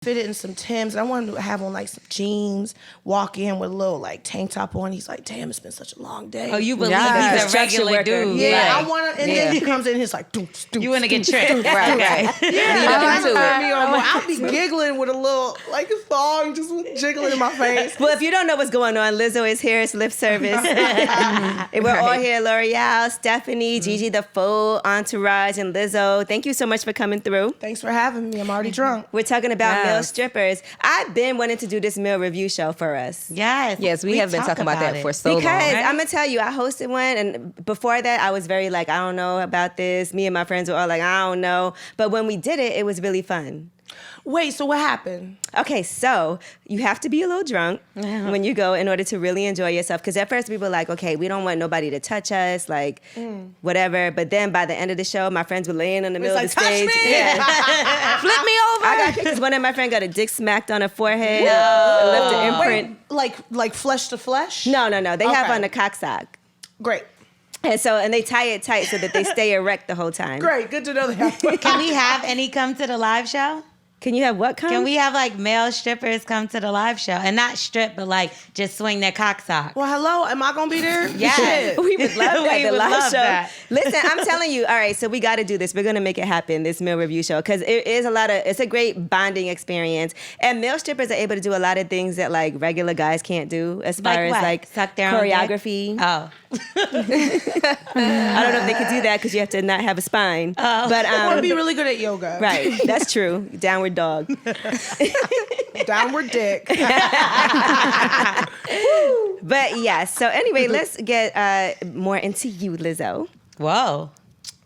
fit it in some Timbs. And I wanted to have on like some jeans, walk in with a little like tank top on. He's like, damn, it's been such a long day. Oh, you believe he's a regular dude. Yeah, right. I want to, and then he comes in and he's like, doops, doops. You want to get tricked. Right. Yeah, I'll be giggling with a little, like a thong, just jiggling in my face. Well, if you don't know what's going on, Lizzo is here. It's lip service. We're all here. L'Oreal, Stephanie, Gigi, the full entourage, and Lizzo. Thank you so much for coming through. Thanks for having me. I'm already drunk. We're talking about male strippers. I've been wanting to do this male review show for us. Yes, we have been talking about that for so long. Because right? I'm going to tell you, I hosted one, and before that, I was very like, I don't know about this. Me and my friends were all like, I don't know. But when we did it, it was really fun. Wait, so what happened? Okay, so you have to be a little drunk when you go in order to really enjoy yourself. Because at first we were like, okay, we don't want nobody to touch us, like whatever. But then by the end of the show, my friends were laying in the middle of the stage. Touch me! Yeah. Flip me over! I got pictures. One of my friends got a dick smacked on her forehead, left an imprint. Wait, like flesh to flesh? No. They have Okay. on a cock sock. Great. And they tie it tight so that they stay erect the whole time. Great, good to know that. Can we have any come to the live show? Can you have what come? Can we have like male strippers come to the live show and not strip, but like just swing their cock sock? Well, hello, am I gonna be there? Yes. Shit. We would love that. We The would live love show. that. Listen, I'm telling you. All right, so we got to do this. We're gonna make it happen. This meal review show because it is it's a great bonding experience, and male strippers are able to do a lot of things that like regular guys can't do as far as what? like Suck their own dick? choreography. Oh. I don't know if they could do that because you have to not have a spine. But Or be really good at yoga. right, that's true. Downward dog. Downward dick. But yes. So anyway, let's get more into you, Lizzo. Whoa.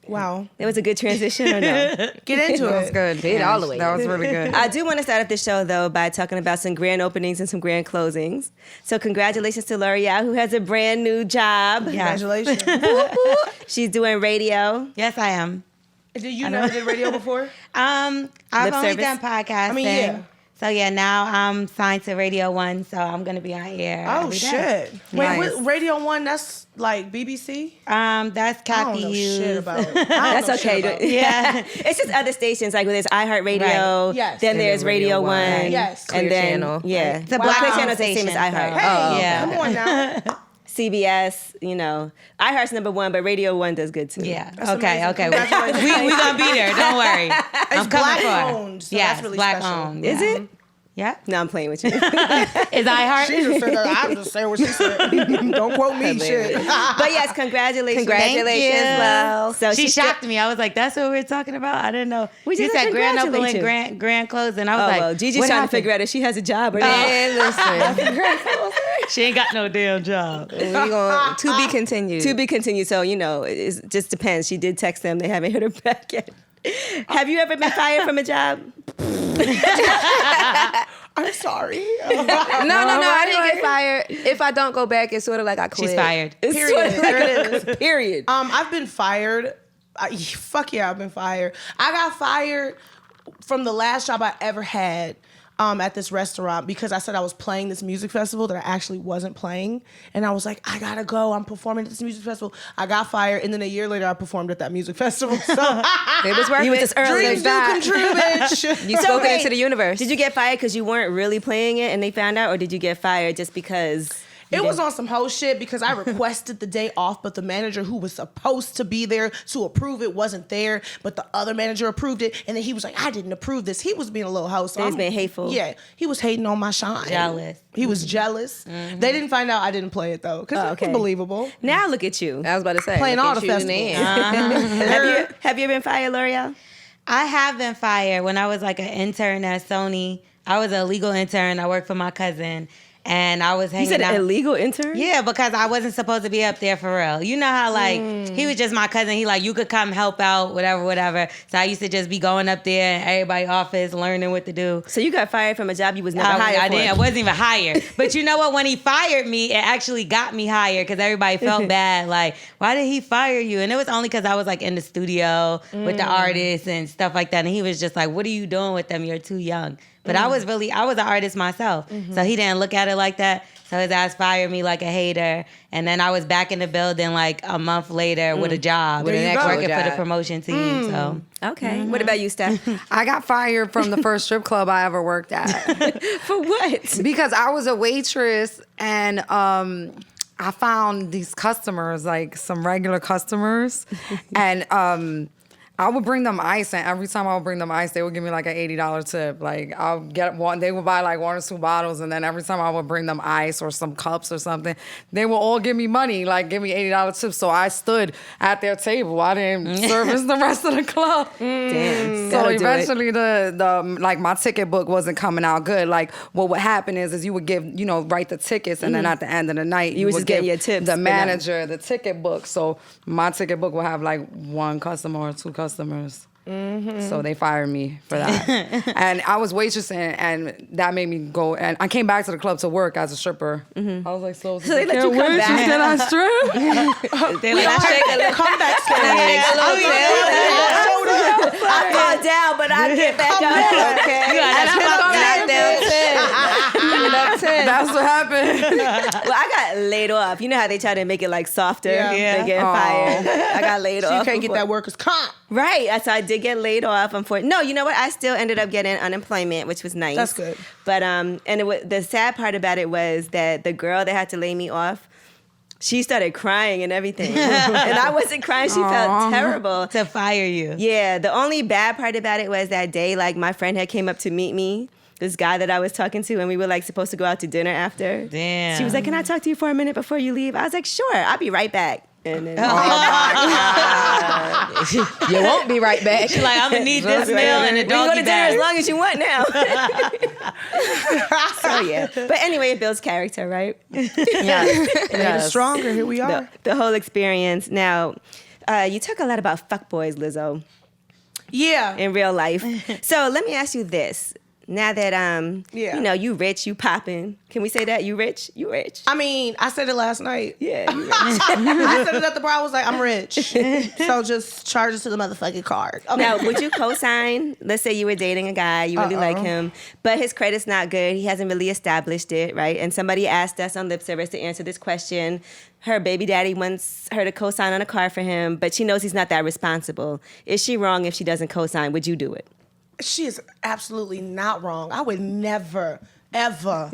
Wow. It was a good transition or no? Get into That was it. good. Did all the way. That was really good. I do want to start off the show, though, by talking about some grand openings and some grand closings. So congratulations to L'Oreal, who has a brand new job. Congratulations. She's doing radio. Yes, I am. Did you never did radio before? I've Lip only service? done podcasting. I mean, yeah. So yeah, now I'm signed to Radio 1, so I'm gonna be on air. Oh, every day. shit. Wait, Nice. what, Radio 1, that's like BBC? That's I Kathy don't know Hughes. shit about it. That's okay. Yeah. It's just other stations, like there's iHeartRadio, Right. Yes. then And there's then Radio Radio 1. One. Yes. And Clear then, Channel. yeah. It's a Well, black Clear owned Channel's the same as station, iHeart. so- Hey, yeah. come on now. CBS, iHeart's number one, but Radio 1 does good too. Yeah. That's Okay. amazing. Okay. Congratulations. We gonna be there. Don't worry. It's I'm coming black for it. owned, so yes, that's really black special. owned. Is it? Yeah. No, I'm playing with you. Is iHeart? She just said that. I'm just saying what she said. Don't quote me, shit. But yes, congratulations. Congratulations, love. So She shocked me. I was like, "That's what we're talking about." I didn't know. We You just said grand congratulate opening, you. grand closing. I was Oh, like, well, Gigi's what trying happened? to figure out if she has a job or not. Man, listen. She ain't got no damn job. We going to be continued. To be continued. So, it just depends. She did text them. They haven't hit her back yet. Have you ever been fired from a job? I'm sorry. No, I didn't get fired. If I don't go back, it's sort of like I quit. She's fired. It's Period. sort of like a period. I've been fired. Fuck yeah, I've been fired. I got fired from the last job I ever had at this restaurant because I said I was playing this music festival that I actually wasn't playing. And I was like, I gotta go. I'm performing at this music festival. I got fired. And then a year later, I performed at that music festival. So It was worth You it. was just early. dreams do come true, bitch. You spoke it wait, into the universe. Did you get fired because you weren't really playing it and they found out? Or did you get fired just because... It was on some whole shit because I requested the day off, but the manager who was supposed to be there to approve it wasn't there, but the other manager approved it, and then he was like, I didn't approve this. He was being a little hoe. So He was I'm- being hateful. Yeah, he was hating on my shine. Jealous. He was jealous. They didn't find out I didn't play it, though, because okay. it was believable. Now look at you. I was about to say. Playing look all at the you festivals. then. Have you been fired, L'Oreal? I have been fired when I was like an intern at Sony. I was a legal intern. I worked for my cousin. And I was You hanging said out. illegal intern? Yeah, because I wasn't supposed to be up there for real. You know how like he was just my cousin. He like, you could come help out, whatever. So I used to just be going up there in everybody's office, learning what to do. So you got fired from a job you was never hired I for? didn't. I wasn't even hired. But you know what? When he fired me, it actually got me hired because everybody felt bad. Like, why did he fire you? And it was only because I was like in the studio with the artists and stuff like that. And he was just like, what are you doing with them? You're too young. But I was an artist myself. So he didn't look at it like that. So his ass fired me like a hater. And then I was back in the building like a month later with a job. With an actual working for the job. promotion team. So Okay. What about you, Steph? I got fired from the first strip club I ever worked at For what? because I was a waitress and I found these customers, like some regular customers, and I would bring them ice, and every time I would bring them ice, they would give me like an $80 tip. Like I'll get one, they would buy like 1 or 2 bottles, and then every time I would bring them ice or some cups or something, they would all give me money, like give me $80 tips. So I stood at their table. I didn't service the rest of the club. Damn. So That'll do it. eventually the like my ticket book wasn't coming out good. Like what would happen is you would give, write the tickets, and then at the end of the night You was would just getting give your tips, the but not- manager the ticket book. So my ticket book would have like 1 customer or 2 customers. So they fired me for that. And I was waitressing, and that made me go. And I came back to the club to work as a stripper. I was like, so they let you come waitress, back. Can I strip? they like, Comeback story. I fall down, but I get back up. Okay. That's what happened. Well, I got laid off. You know how they try to make it like softer? Yeah. They get fired. I got laid So off. you can't get before. that workers' comp. Right. So I did get laid off. No, you know what? I still ended up getting unemployment, which was nice. That's good. But and the sad part about it was that the girl that had to lay me off, she started crying and everything. And I wasn't crying. She felt terrible. to fire you. Yeah. The only bad part about it was that day, like my friend had came up to meet me. This guy that I was talking to, and we were like supposed to go out to dinner after. Damn. She was like, "Can I talk to you for a minute before you leave?" I was like, "Sure, I'll be right back." And then, You won't be right back. She's like, I'm gonna need this meal and a we can go doggy to dinner as bag. long as you want now. So yeah, but anyway, it builds character, right? Made us stronger. Here we are. The whole experience. Now, you talk a lot about fuckboys, Lizzo, Yeah. in real life. So let me ask you this. Now that Yeah. you rich, you popping. Can we say that? You rich? You rich? I mean, I said it last night. Yeah, you rich. I said it at the bar. I was like, I'm rich. So just charge it to the motherfucking card. Okay. Now, would you co-sign? Let's say you were dating a guy, you really like him, but his credit's not good. He hasn't really established it, right? And somebody asked us on lip service to answer this question. Her baby daddy wants her to co-sign on a car for him, but she knows he's not that responsible. Is she wrong if she doesn't co-sign? Would you do it? She is absolutely not wrong. I would never, ever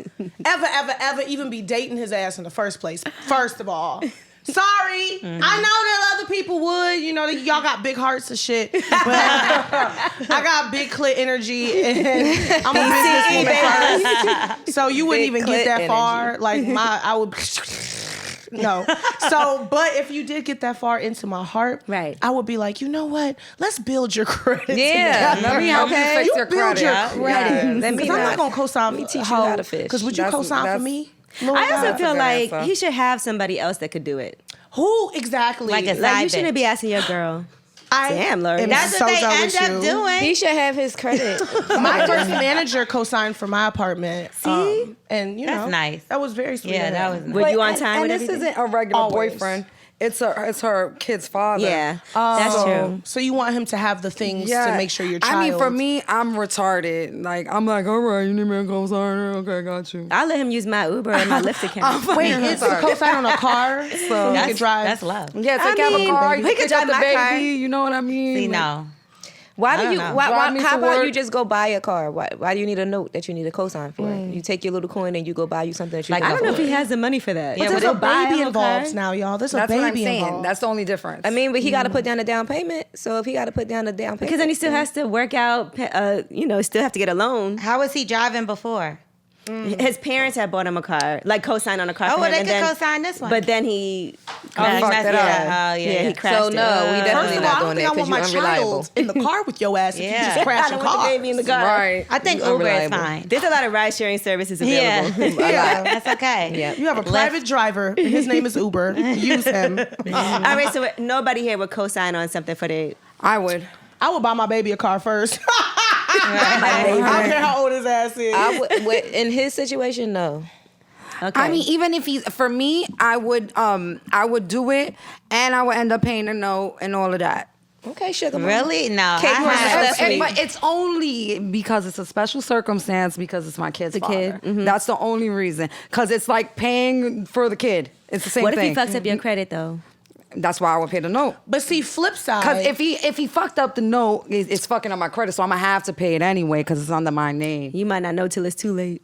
even be dating his ass in the first place. First of all. Sorry. I know that other people would. Y'all got big hearts and shit. But I got big clit energy, and I'm a businesswoman first. So you wouldn't Big even get clit that energy. far. Like I would. No. So, but if you did get that far into my heart, Right. I would be like, you know what? Let's build your credit. Yeah. together. Let me help you fix You your build credit. your Yeah. credit. Let me Because I'm not- not going to co-sign me for teach you how to fish. Because would you That's- co-sign for that's- me? I also That's a feel good like answer. he should have somebody else that could do it. Who exactly? Like a Like, you Side shouldn't bitch. be asking your girl. I Damn, Lori. am That's so what they done end with up you. doing. He should have his credit. My first manager co-signed for my apartment. See? And That's nice. That was very sweet. Yeah, of that him. was Were nice. you on time with And this everything? isn't a regular Always. boyfriend. It's her kid's father. Yeah, that's true. So you want him to have the things to make sure your child. I mean, for me, I'm retarded. Like, I'm like, all right, you need me to co-sign? Okay, got you. I'll let him use my Uber and my Lyft account. Wait, it's a co-sign on a car, so he can drive. That's love. Yeah, I take out a mean, car. he You could can drive drive the my car. baby. You know what I mean? See, no. Why I do don't you? know. Drive me How to about work. you just go buy a car? Why do you need a note that you need a cosign for? You take your little coin and you go buy you something that you Like can I don't know if afford. he has the money for that. Yeah, But but there's a they'll buy baby him a involved car. now, y'all. There's a That's what I'm baby saying. involved. That's the only difference. I mean, but he got to put down a down payment. So if he got to put down a down payment, Because then he still has to work out, still have to get a loan. How was he driving before? His parents had bought him a car, like co-signed on a car Oh, for well, him. they and could then- co-sign this one. But then he he crashed messed it it up. up. Oh, yeah. He crashed So it. no, we First definitely of all, not I don't doing think I that want because my you're unreliable. child in the car with your ass if you Yeah. just I crash don't a want the car. baby in the car. Right. I think It's Uber is unreliable. fine. There's a lot of ride sharing services Yeah. available. Yeah, that's okay. Yeah. You have a private driver. His name is Uber. Use him. All right, so nobody here would co-sign on something for the. I would. I would buy my baby a car first. I don't care how old his ass is. I would, in his situation, no. Okay. I mean, even if he's for me, I would do it, and I would end up paying a note and all of that. Okay, sugar mama. Really? No. Kate, I you are have- That's sweet. But it's only because it's a special circumstance because it's my kid's father. kid. Mm-hmm. That's the only reason. Because it's like paying for the kid. It's the same What if thing. he fucks up your credit though? That's why I would pay the note. But see, flip side. Because if he fucked up the note, it's fucking up my credit, so I'm gonna have to pay it anyway because it's under my name. You might not know till it's too late.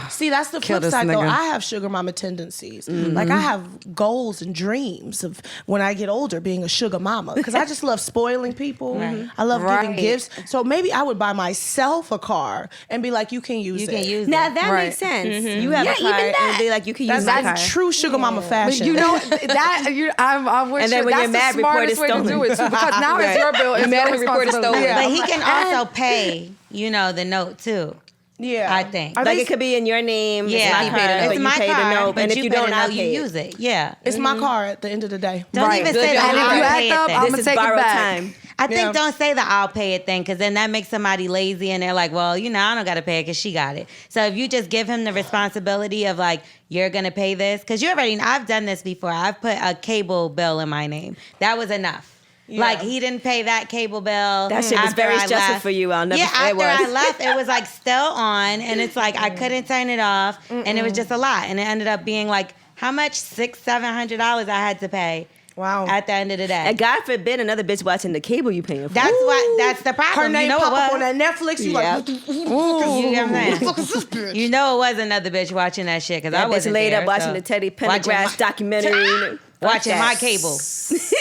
See, that's the Kill flip this side, though. nigga. I have sugar mama tendencies. Like, I have goals and dreams of when I get older being a sugar mama. Because I just love spoiling people. I love giving Right. gifts. So maybe I would buy myself a car and be like, you can use You it. can use Now it. that Right. makes sense. You have a car and be like, you can use my car. That's true sugar mama fashion. You know that I'm with And then you. when That's you're the mad, report smartest is way to stolen. do it too. Because now it's your bill. It's You're mad your and report is responsibility. stolen. But he can also pay, the note too. Yeah. I think. Are Like they- it could be in your name. Yeah, it's my car, but it's you my pay car, the note. but And if you you pay don't, the I'll note, you pay use it. Yeah. It's my car at the end of the day. Don't Right. even Good say the job. And if I'll you pay act it up, thing. I'm This gonna is take it borrowed back. time. I think Yeah. don't say the I'll pay it thing because then that makes somebody lazy and they're like, well, I don't got to pay it because she got it. So if you just give him the responsibility of like, you're going to pay this, because I've done this before. I've put a cable bill in my name. That was enough. Yeah. Like he didn't pay that cable bill. That shit was after very I stressful left. for you. I'll never Yeah, forget. after I left, it was like still on, and it's like I couldn't turn it off, and it was just a lot, and it ended up being like how much $600-700 I had to pay. Wow. At the end of the day. And God forbid another bitch watching the cable you paying for. That's what. That's the problem. Her name you know pop it up was. on that Netflix. You Yeah. like, who the You know what I'm saying? fuck is this bitch? You know it was another bitch watching that shit because I that bitch wasn't laid there, up watching so- the Teddy Watching Pendergrass my- documentary. watching my Yes. cable.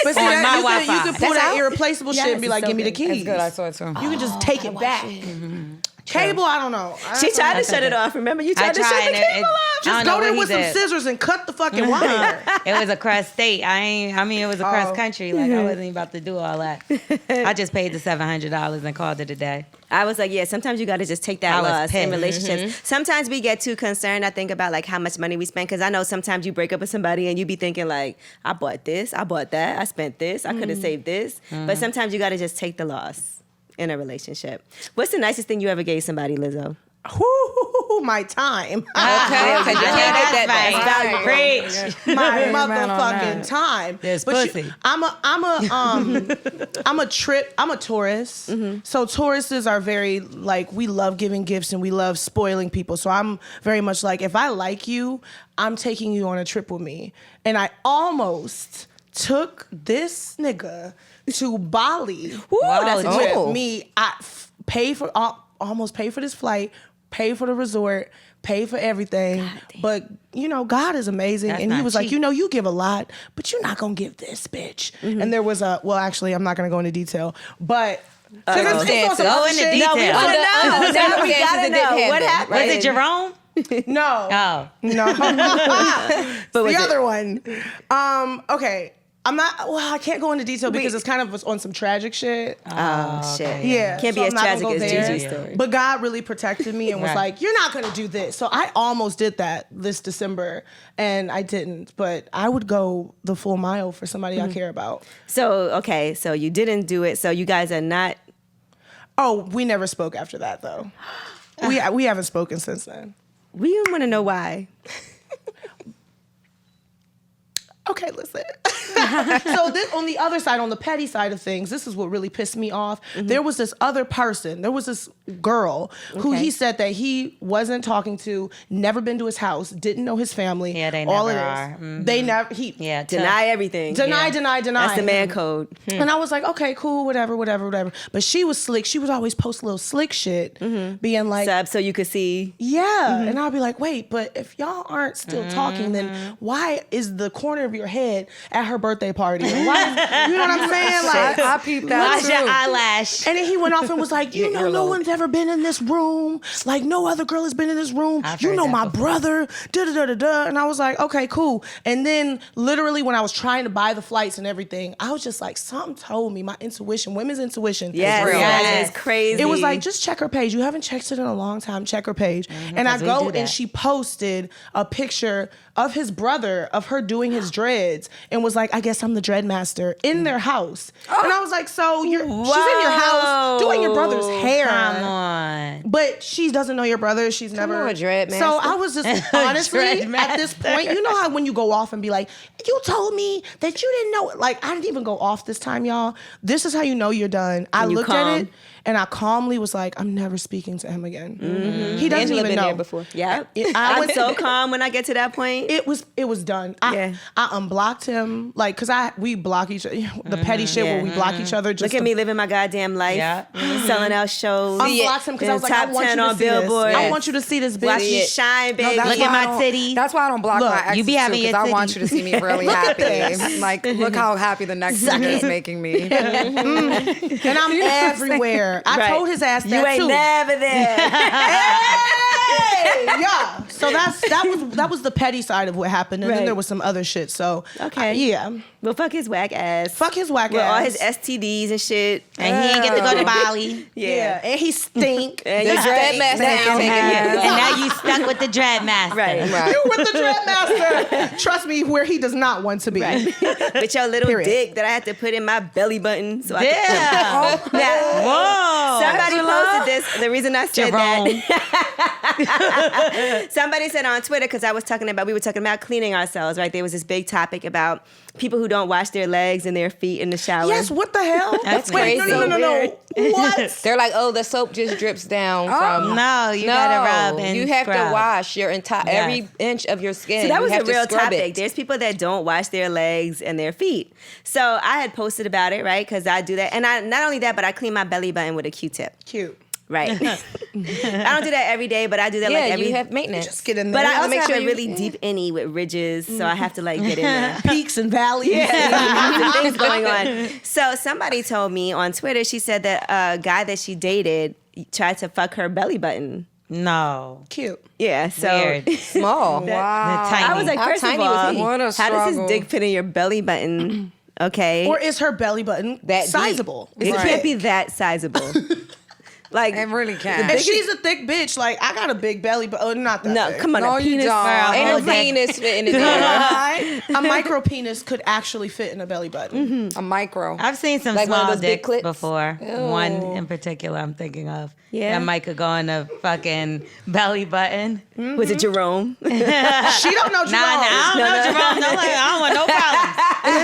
But see, On that, my you Wi-Fi. could pull That's that out? irreplaceable Yes, shit and be it's like, so give me the good. keys. It's good. I saw it too. You can just take it back. Cable, I don't know. She tried to shut it off. Remember, you tried to shut the cable off. I Just don't know go there what with he some did. scissors and cut the fucking wire. It was across state. It was across country. Like I wasn't about to do all that. I just paid the $700 and called it a day. I was like, yeah, sometimes you got to just take I that was loss in pissed. relationships. Sometimes we get too concerned, I think, about like how much money we spend. Because I know sometimes you break up with somebody and you be thinking like, I bought this, I bought that, I spent this, I could have saved this. But sometimes you got to just take the loss in a relationship. What's the nicest thing you ever gave somebody, Lizzo? Whoo, my time. Okay, because you can't get that back. That's valuable. Preach. My Amen on motherfucking that. time. There's But pussy. I'm a Taurus. So Tauruses are very like, we love giving gifts and we love spoiling people. So I'm very much like, if I like you, I'm taking you on a trip with me. And I almost took this nigga to Bali Wow, with cool. me. Almost pay for this flight, pay for the resort, pay for everything. But God is amazing. That's And he not was like, cheap. you give a lot, but you're not gonna give this bitch. And there was actually, I'm not gonna go into detail, but Circumstances. Go into detail. No, we want to know. Now we Circumstances gotta that know. didn't What happen, happened? Was it Jerome? No, Oh. no, But was the it- other one. Okay. I'm not. Well, I can't go into detail because it's kind of on some tragic shit. Oh, shit. Yeah, Can't so be I'm as not gonna tragic go as there. Gigi's story. But God really protected me and was Right. like, "You're not gonna do this." So I almost did that this December, and I didn't. But I would go the full mile for somebody I care about. So you didn't do it. So you guys are not. Oh, we never spoke after that though. We haven't spoken since then. We don't want to know why. Okay, listen. So this, on the other side, on the petty side of things, this is what really pissed me off. There was this other person. There was this girl who he said that he wasn't talking to, never been to his house, didn't know his family. Yeah, they all never of are. this. Mhm. They never. Yeah. Deny everything. Deny. That's the man code. And I was like, okay, cool, whatever. But she was slick. She would always post little slick shit, being like, Sub, so you could see. yeah. And I'll be like, wait, but if y'all aren't still talking, then why is the corner of your head at her birthday party? And why, you know what I'm saying? Like, I peeped that Wash your too. eyelash. and then he went off and was like, no one's ever been in this room. Like, no other girl has been in this room. I've You heard know that my before. brother. Da-da-da-da-da. And I was like, okay, cool. And then literally when I was trying to buy the flights and everything, I was just like, something told me, my intuition, women's intuition. Yes, real. that Yes. is crazy. It was like, just check her page. You haven't checked it in a long time. Check her page. And I 'cause we go do that. and she posted a picture of his brother, of her doing his dreads, and was like, I guess guess I'm the dread master in their house. And I was like, so she's in your house doing your brother's hair. Come on. But she doesn't know your brother. She's never. on, dread So master. I was just honestly at this point, you know how when you go off and be like, you told me that you didn't know it. Like, I didn't even go off this time, y'all. This is how you know you're done. I looked at it and I calmly was like, I'm never speaking to him again. He doesn't Angela even been know. there before. Yeah. I I'm so calm when I get to that point. It was done. I unblocked him, like, cause we block each other. The petty shit where we block each other. Just Look at me living my goddamn life, selling out shows. Unblocked him because I was like, top I want 10 you to on see this. Billboard. I want you to see this, bitch. Watch me shine, baby. that's Look why at I my don't- titties. That's why I don't block my exes You be having too, your because I want titties. you to see me really Look at happy. this. Like, look how happy the next nigga is making me. And I'm everywhere. I told his ass that You ain't too. never there. Hey, yeah. So that was the petty side of what happened, and then Right. there was some other shit. So Okay. yeah. Well, fuck his whack ass. Fuck his whack With ass. all his STDs and shit. And he ain't get to go to Bali. Yeah, and he stink. And The you dread stink. master ain't taking And it. now you stuck with the dread master. Right. Right. You with the dread master. Trust me, where he does not want to be. With your little Period. dick that I had to put in my belly button. So I Yeah. could, now, Whoa. somebody posted this. The reason I said Jerome. that. Somebody said on Twitter, because we were talking about cleaning ourselves, right? There was this big topic about people who don't wash their legs and their feet in the shower. Yes, what the hell? That's Wait, crazy. No. What? They're like, oh, the soap just drips down from. No, you gotta rub and you have to scrub. wash your entire Yes. every inch of your skin. So that You was have a to real scrub topic. it. There's people that don't wash their legs and their feet. So I had posted about it, right? Because I do that. And I not only that, but I clean my belly button with a Q-tip. Cute. Right. I don't do that every day, but I do that Yeah, like every you have maintenance. Just get in there. But I also make have sure a you- really deep innie with ridges, so I have to like get in there. peaks and valleys. Lots of things going on. So somebody told me on Twitter, she said that a guy that she dated tried to fuck her belly button. No. Cute. Yeah, so Weird. Small. Wow. The tiny. I was like, How first of tiny was all, he? What a how does struggle. his dick fit in your belly button? Okay. Or is her belly button That deep. sizable? It Right. can't be that sizable. Like, It really can't. And she's a thick bitch. Like, I got a big belly, but not that no, big. come on, No, a you penis. don't. Girl, Ain't no hold that. penis fitting in there. A micro penis could actually fit in a belly button. A micro. I've seen some Like one of small those big dicks clips? before. One in particular I'm thinking of. Yeah. That might could go in a fucking belly button. Was it Jerome? She don't know Jerome. I don't know Jerome. No, like, I don't want no problems.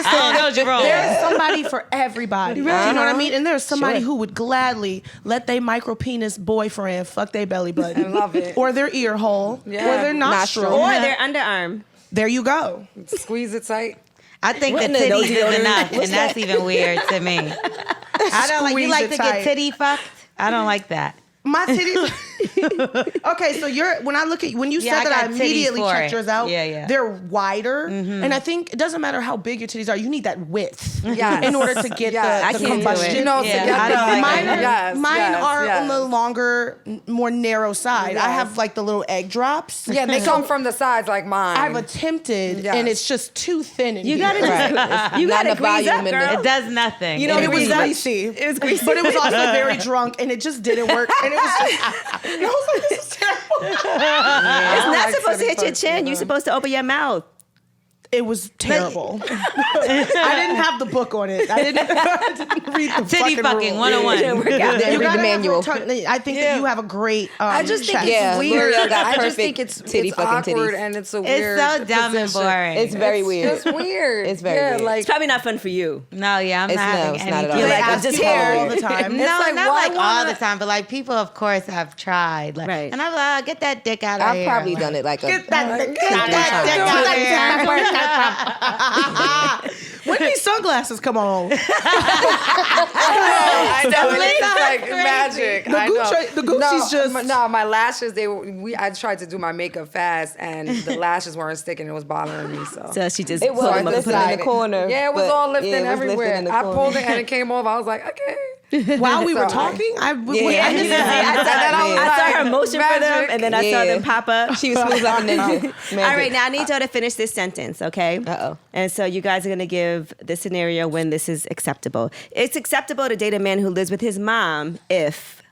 I don't know Jerome. There's somebody for everybody. You know what I mean? And there's somebody who would gladly let their micro penis boyfriend fuck their belly button. I love it. Or their ear hole. Yeah. Or their nostril. Or their underarm. There you go. Squeeze it tight. I think the in the titties those is deodorant? enough, and that's even weird to me. I don't like. You Squeeze like it to tight. get titty fucked? I don't like that. My titties. Okay, so when you Yeah, I said that, I got titties immediately for checked it. yours out. Yeah. They're wider, and I think it doesn't matter how big your titties are. You need that width Yes. in order to get Yes. the I can't do it. combustion. You know, Yeah, together. I don't like Mine, it. are, Yes, mine yes, are yes. on the longer, more narrow side. I Yes. have like the little egg drops. Yeah, they come from the sides like mine. I've attempted, Yes. and it's just too thin. In You here. gotta you Not gotta enough grease volume up, in the- girl. It does nothing. You know, It was Greasy. greasy. It was greasy. But it was also very drunk, and it just didn't work. And it was just, and I was like, this is terrible. It's I not like supposed to titty hit your fucks, chin. You're supposed to open your mouth. It was terrible. I didn't have the book on it. I didn't read the Titty fucking rules. 101. Didn't work out. Didn't read the gotta have manual. I think that you have a great. I just think chest. Yeah, it's weird. L'Oreal got I just perfect think it's titty fucking awkward titties. and it's a It's weird so dumb and position. boring. It's very weird. It's weird. It's very yeah, weird. like It's probably not fun for you. No, yeah, I'm It's not no, having it's any. not at all. You're They like, I'm ask just you here. all the time. No, like, not why like all wanna- the time, but like people, of course, have tried. Like, Right. And I'm like, get that dick out of I've here. probably Like, done it like a. Get that dick out of When these sunglasses come on, I know it's like Crazy. magic. The I know. Gucci- the Gucci's just- no. My lashes. I tried to do my makeup fast, and the lashes weren't sticking. It was bothering me. So she just It pulled was them up and put lifting them in in the corner. Yeah, it was but- all lifting yeah, it was everywhere. in the I corner. pulled it and it came off. I was like, okay. while we were So I- talking, I Yeah, missed that. I saw her motion for them, magic. and then I saw them pop up. She was smooth like a ninja. All right, now I need y'all to finish this sentence, okay? Uh-oh. And so you guys are going to give the scenario when this is acceptable. It's acceptable to date a man who lives with his mom if...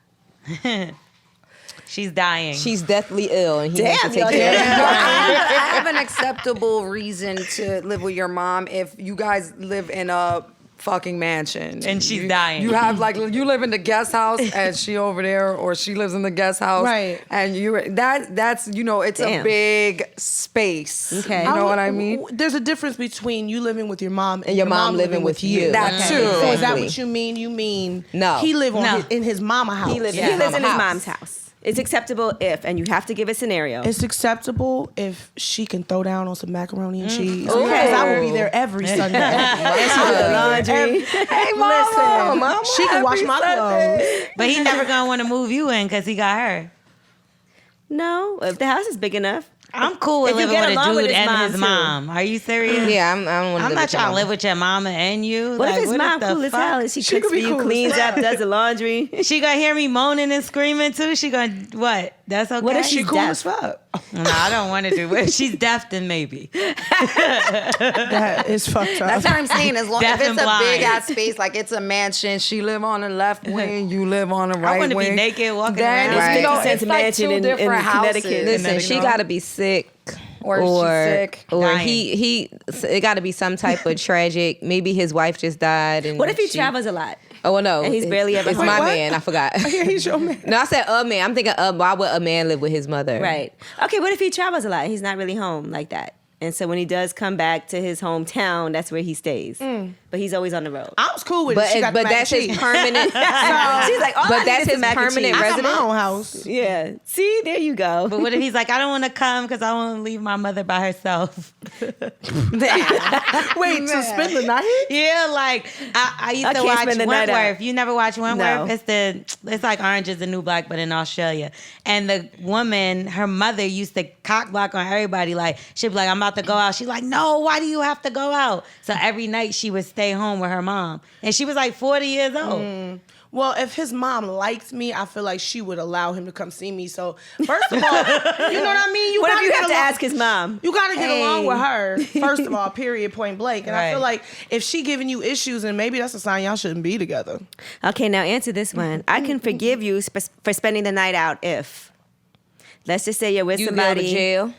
She's dying. She's deathly ill, and he has to Damn, take y'all care of her. No, I have an acceptable reason to live with your mom if you guys live in a fucking mansion And she's dying. You have like you live in the guest house and she over there, or she lives in the guest house, Right. And that's it's a Damn. big space. Okay. You know what I mean? There's a difference between you living with your mom and your mom living with you. That Okay. too. So is that Exactly. what you mean? You mean No. he live No. in his mama house. He lives Yeah. in his House. mom's house. It's acceptable if, and you have to give a scenario. It's acceptable if she can throw down on some macaroni and cheese. Okay. Because I will be there every Sunday. Laundry. Hey, mama, She can wash my clothes. But he never gonna want to move you in because he got her. No, if the house is big enough. I'm cool with If you living get with a along dude with his and mom, his too. mom. Are you serious? Yeah, I don't want to. I'm not trying to live with your mama and you. What Like, if his mom the cool as fuck? hell and she She cooks could for be you, cool as cleans hell. up, does the laundry? She gonna hear me moaning and screaming too. She gonna what? That's okay. What if She she's cool deaf? as fuck. No, I don't want to do it. If she's deaf, then maybe. That is fucked up. That's what I'm saying. As long Deaf as and it's a blind. big ass space, like it's a mansion, she live on the left wing, you live on the right I want to wing. be naked walking Then around. Right. you know, 50 it's cent like mansion two in different houses. Connecticut. Listen, You she know? got to be sick. Or she's sick. Or Dying. he it got to be some type of tragic. Maybe his wife just died. And What if he she- travels a lot? Oh well, no, And he's barely ever It's home? my What? man. I forgot. Yeah, he's your man. No, I said a man. I'm thinking, why would a man live with his mother? Right. Okay, what if he travels a lot? He's not really home like that. And so when he does come back to his hometown, that's where he stays. But he's always on the road. I was cool with it. But She got the but mac that's and his cheese. permanent. She's like, oh, But that's his permanent I got resident. my own house. Yeah. See, there you go. But what if he's like, I don't want to come because I want to leave my mother by herself? Wait, to spend the night? Yeah, like I used I to can't watch spend the night Wentworth. out. You never watch Wentworth? No. It's like Orange is the New Black, but in Australia. And the woman, her mother used to cock block on everybody. Like she'd be like, I'm about to go out. She's like, no, why do you have to go out? So every night she would stay home with her mom, and she was like 40 years old. Well, if his mom liked me, I feel like she would allow him to come see me. So, first of all, you know what I mean? What if gotta you get have to along- ask his mom? You got to get along Hey. with her, first of all, period, point blank. And I feel Right. like if she giving you issues, then maybe that's a sign y'all shouldn't be together. Okay, now answer this one. I can forgive you for spending the night out if, let's just say you're with You go somebody. to jail.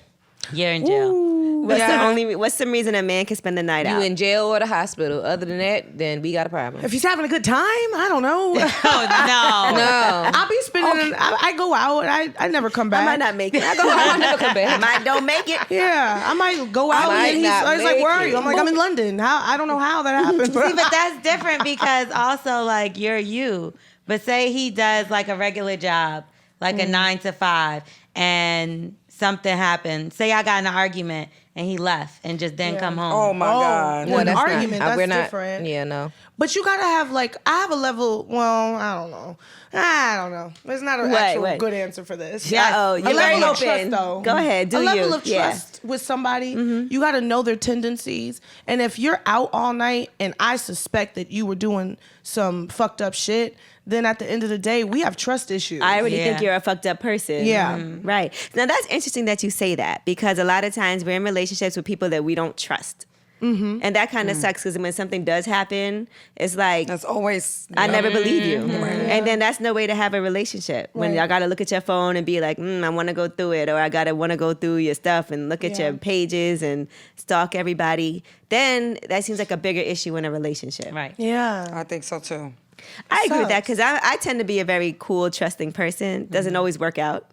You're in jail. What's some reason a man can spend the night You out? in jail or the hospital. Other than that, then we got a problem. If he's having a good time, I don't know. Oh no. No. I'll be spending, I go out, I never come back. I might not make it. I go home. never come back. Might don't make it. Yeah, I might go out might and not he's like, make where are it. you? I'm like, I'm in London. I don't know how that happened. See, but that's different because also like you're you. But say he does like a regular job, like a 9 to 5, and something happened. Say I got in an argument and he left and just didn't come home. Oh my God. well, an that's not- argument, that's we're not- different. Yeah, no. But you gotta have like, I have a level, well, I don't know. There's not an actual wait. good answer for this. Uh-oh, A you're very level of open. trust, though. Go ahead, do a level you. of Yeah. trust with somebody, you gotta know their tendencies. And if you're out all night and I suspect that you were doing some fucked up shit, then at the end of the day, we have trust issues. I already think Yeah. you're a fucked up person. Yeah. Right. Now that's interesting that you say that because a lot of times we're in relationships with people that we don't trust. Mm-hmm. And that kind of sucks because when something does happen, it's like, That's always. I never believe you. And then that's no way to have a relationship. When y'all got to look at your phone and be like, I want to go through it, or I want to go through your stuff and look at your pages and stalk everybody, then that seems like a bigger issue in a relationship. Right. Yeah. I think so too. I agree with that sucks. because I tend to be a very cool, trusting person. Doesn't always work out.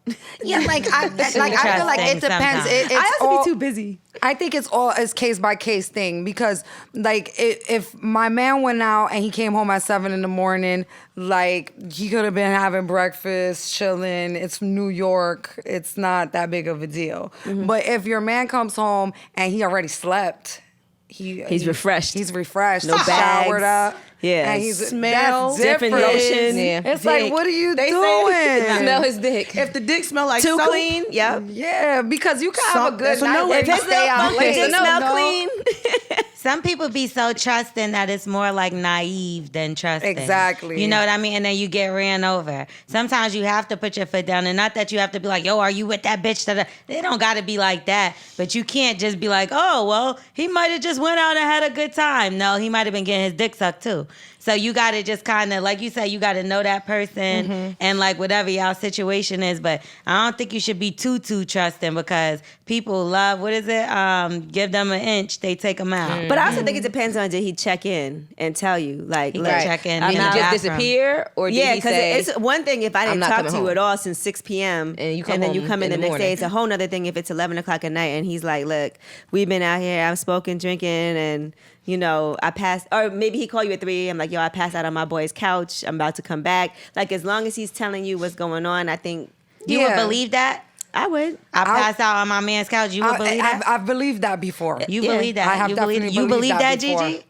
Yeah, like I feel like it depends. Sometimes. It's I also all, be too busy. I think it's case by case thing because like if my man went out and he came home at 7 a.m, like he could have been having breakfast, chilling. It's New York. It's not that big of a deal. But if your man comes home and he already slept, he's refreshed. He's refreshed. No showered bags. up. Yeah. And he's Smell, that's different different. lotion. Yeah. It's Dick. like, what are you They doing? say- Smell his dick. If the dick smell like Too soap, clean. Yep. Yeah, because you can have Some- a good so night no, where if you it's stay out late. Dick smell No. clean. Some people be so trusting that it's more like naive than trusting. Exactly. You know what I mean? And then you get ran over. Sometimes you have to put your foot down, and not that you have to be like, yo, are you with that bitch? They don't got to be like that. But you can't just be like, oh, well, he might have just went out and had a good time. No, he might have been getting his dick sucked too. So you got to just kind of, like you said, you got to know that person and like whatever y'all situation is. But I don't think you should be too trusting because people love, what is it? Give them an inch, they take them out. But I also think it depends on, did he check in and tell you? Like, He look, can check in. Did in he the just bathroom. disappear, or did yeah, he because say? it's one thing if I didn't not talk coming to you home. at all since 6 p.m. And you come then you home come in in the the next day. morning. It's a whole nother thing if it's 11 o'clock at night and he's like, look, we've been out here, I'm smoking, drinking, and, you know, I passed, or maybe he called you at 3 a.m. like, yo, I passed out on my boy's couch. I'm about to come back. Like, as long as he's telling you what's going on, I think You would believe that? I would. I passed out on my man's couch. You would believe that? I've believed that before. You Yeah. believe that? I have you definitely you believed believe that that, before. Gigi?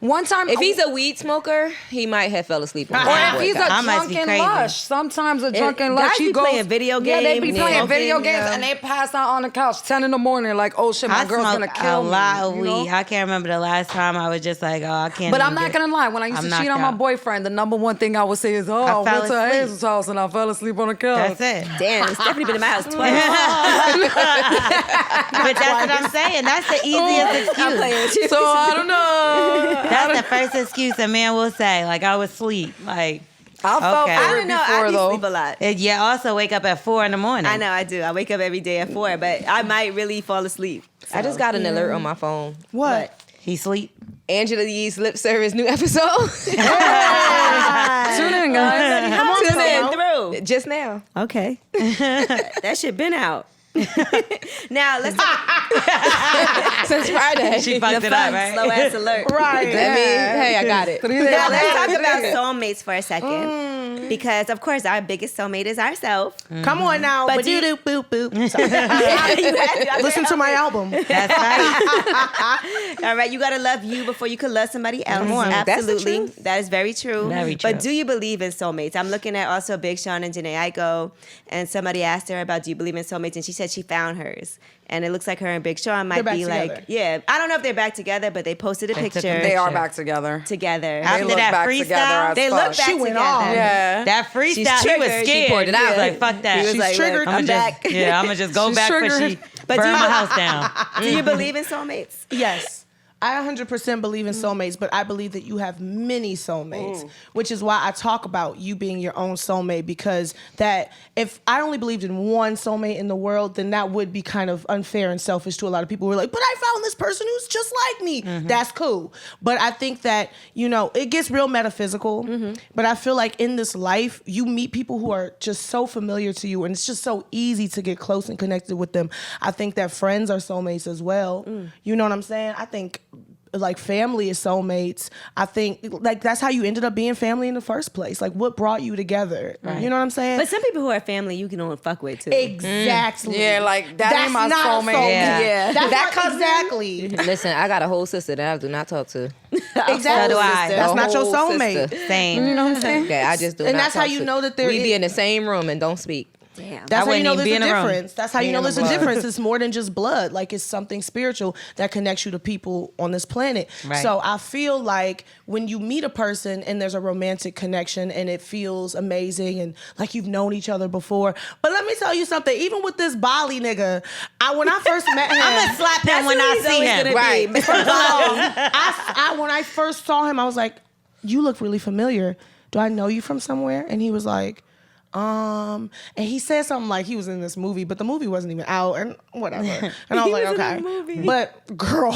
One time, If he's a weed smoker, he might have fell asleep on or my if boy he's a couch. I must be drunken crazy. lush, sometimes a drunken guys lush, be he goes playing video Yeah, they be games, playing smoking, video games, yeah. and they pass out on the couch 10 in the morning. Like, oh shit, my I girl's gonna smoke kill a me. lot of you know? weed. I can't remember the last time I was just like, oh, I can't. But even I'm not get- gonna lie. When I used I'm to cheat on knocked my out. boyfriend, the number one thing I would say is, "Oh, I I fell went to asleep. Hazel's house and I fell asleep on the couch." That's it. Damn, it's definitely been in my house twice. But that's what I'm saying. That's the easiest I'm excuse. playing with you. So I don't know. That's the first excuse a man will say. Like, I was asleep. Like, I felt Okay. for I it don't know. before I do though. sleep a lot. you also wake up at 4 a.m. I know I do. I wake up every day at 4, but I might really fall asleep. I just got an alert on my phone. What? He sleep. Angela Yee's lip service new episode. Tune in, guys. Come on, Tune in. through. Just now. Okay. That shit been out. Now let's talk Since Friday. She fucked it up, right? slow ass alert. Right. I mean, hey, I got it. Now let's talk about soulmates for a second, because of course our biggest soulmate is ourselves. Come on now. But But do- do boop boop. Sorry. You had to- Listen to my album. That's right. All right, you gotta love you before you can love somebody else. Come on. That's the Absolutely, truth. that is very true. Very true. But do you believe in soulmates? I'm looking at also Big Sean and Janae Aiko, and somebody asked her about do you believe in soulmates, and she said she found hers, and it looks like her and Big Sean might They're be back like, together. yeah. I don't know if they're back together, but they posted a They took a picture They are Sure. back together. together. After look that back freestyle, together as They fuck. look back She went together. off. Yeah. that freestyle, She's he was triggered. scared. She poured it He was out. like, fuck that. He was She's like, triggered. look, I'ma I'm just, back. Yeah, I'm going to just go She's back triggered. for she But burn do you- my house down. Do you believe in soulmates? Yes. I 100% believe in soulmates, but I believe that you have many soulmates, which is why I talk about you being your own soulmate, because that if I only believed in one soulmate in the world, then that would be kind of unfair and selfish to a lot of people who are like, but I found this person who's just like me. That's cool. But I think that, you know, it gets real metaphysical, but I feel like in this life, you meet people who are just so familiar to you, and it's just so easy to get close and connected with them. I think that friends are soulmates as well. You know what I'm saying? I think like family is soulmates. I think like that's how you ended up being family in the first place. Like what brought you together? You know what I'm saying? But some people who are family you can only fuck with too. Exactly. Yeah, like, that ain't my not a soulmate. Yeah. Yeah. That's That not cousin- exactly. Listen, I got a whole sister that I do not talk to. Exactly. So do I. That's A not your whole soulmate. sister. Same. You know what I'm saying? Okay, I just do And not that's how talk you to- know that there we be is- in the same room and don't speak. Damn. That's how you wouldn't know even there's be a in the room. difference. That's how you Being know in there's the a blood. difference. It's more than just blood. Like it's something spiritual that connects you to people on this planet. Right. So I feel like when you meet a person and there's a romantic connection and it feels amazing and like you've known each other before. But let me tell you something. Even with this Bali nigga, when I first met him, I'm going to slap him when I see him. Right. First of all, when I first saw him, I was like, "You look really familiar. Do I know you from somewhere?" And he was like, and he said something like he was in this movie, but the movie wasn't even out, and whatever. And I was like, was in okay, a movie. but girl,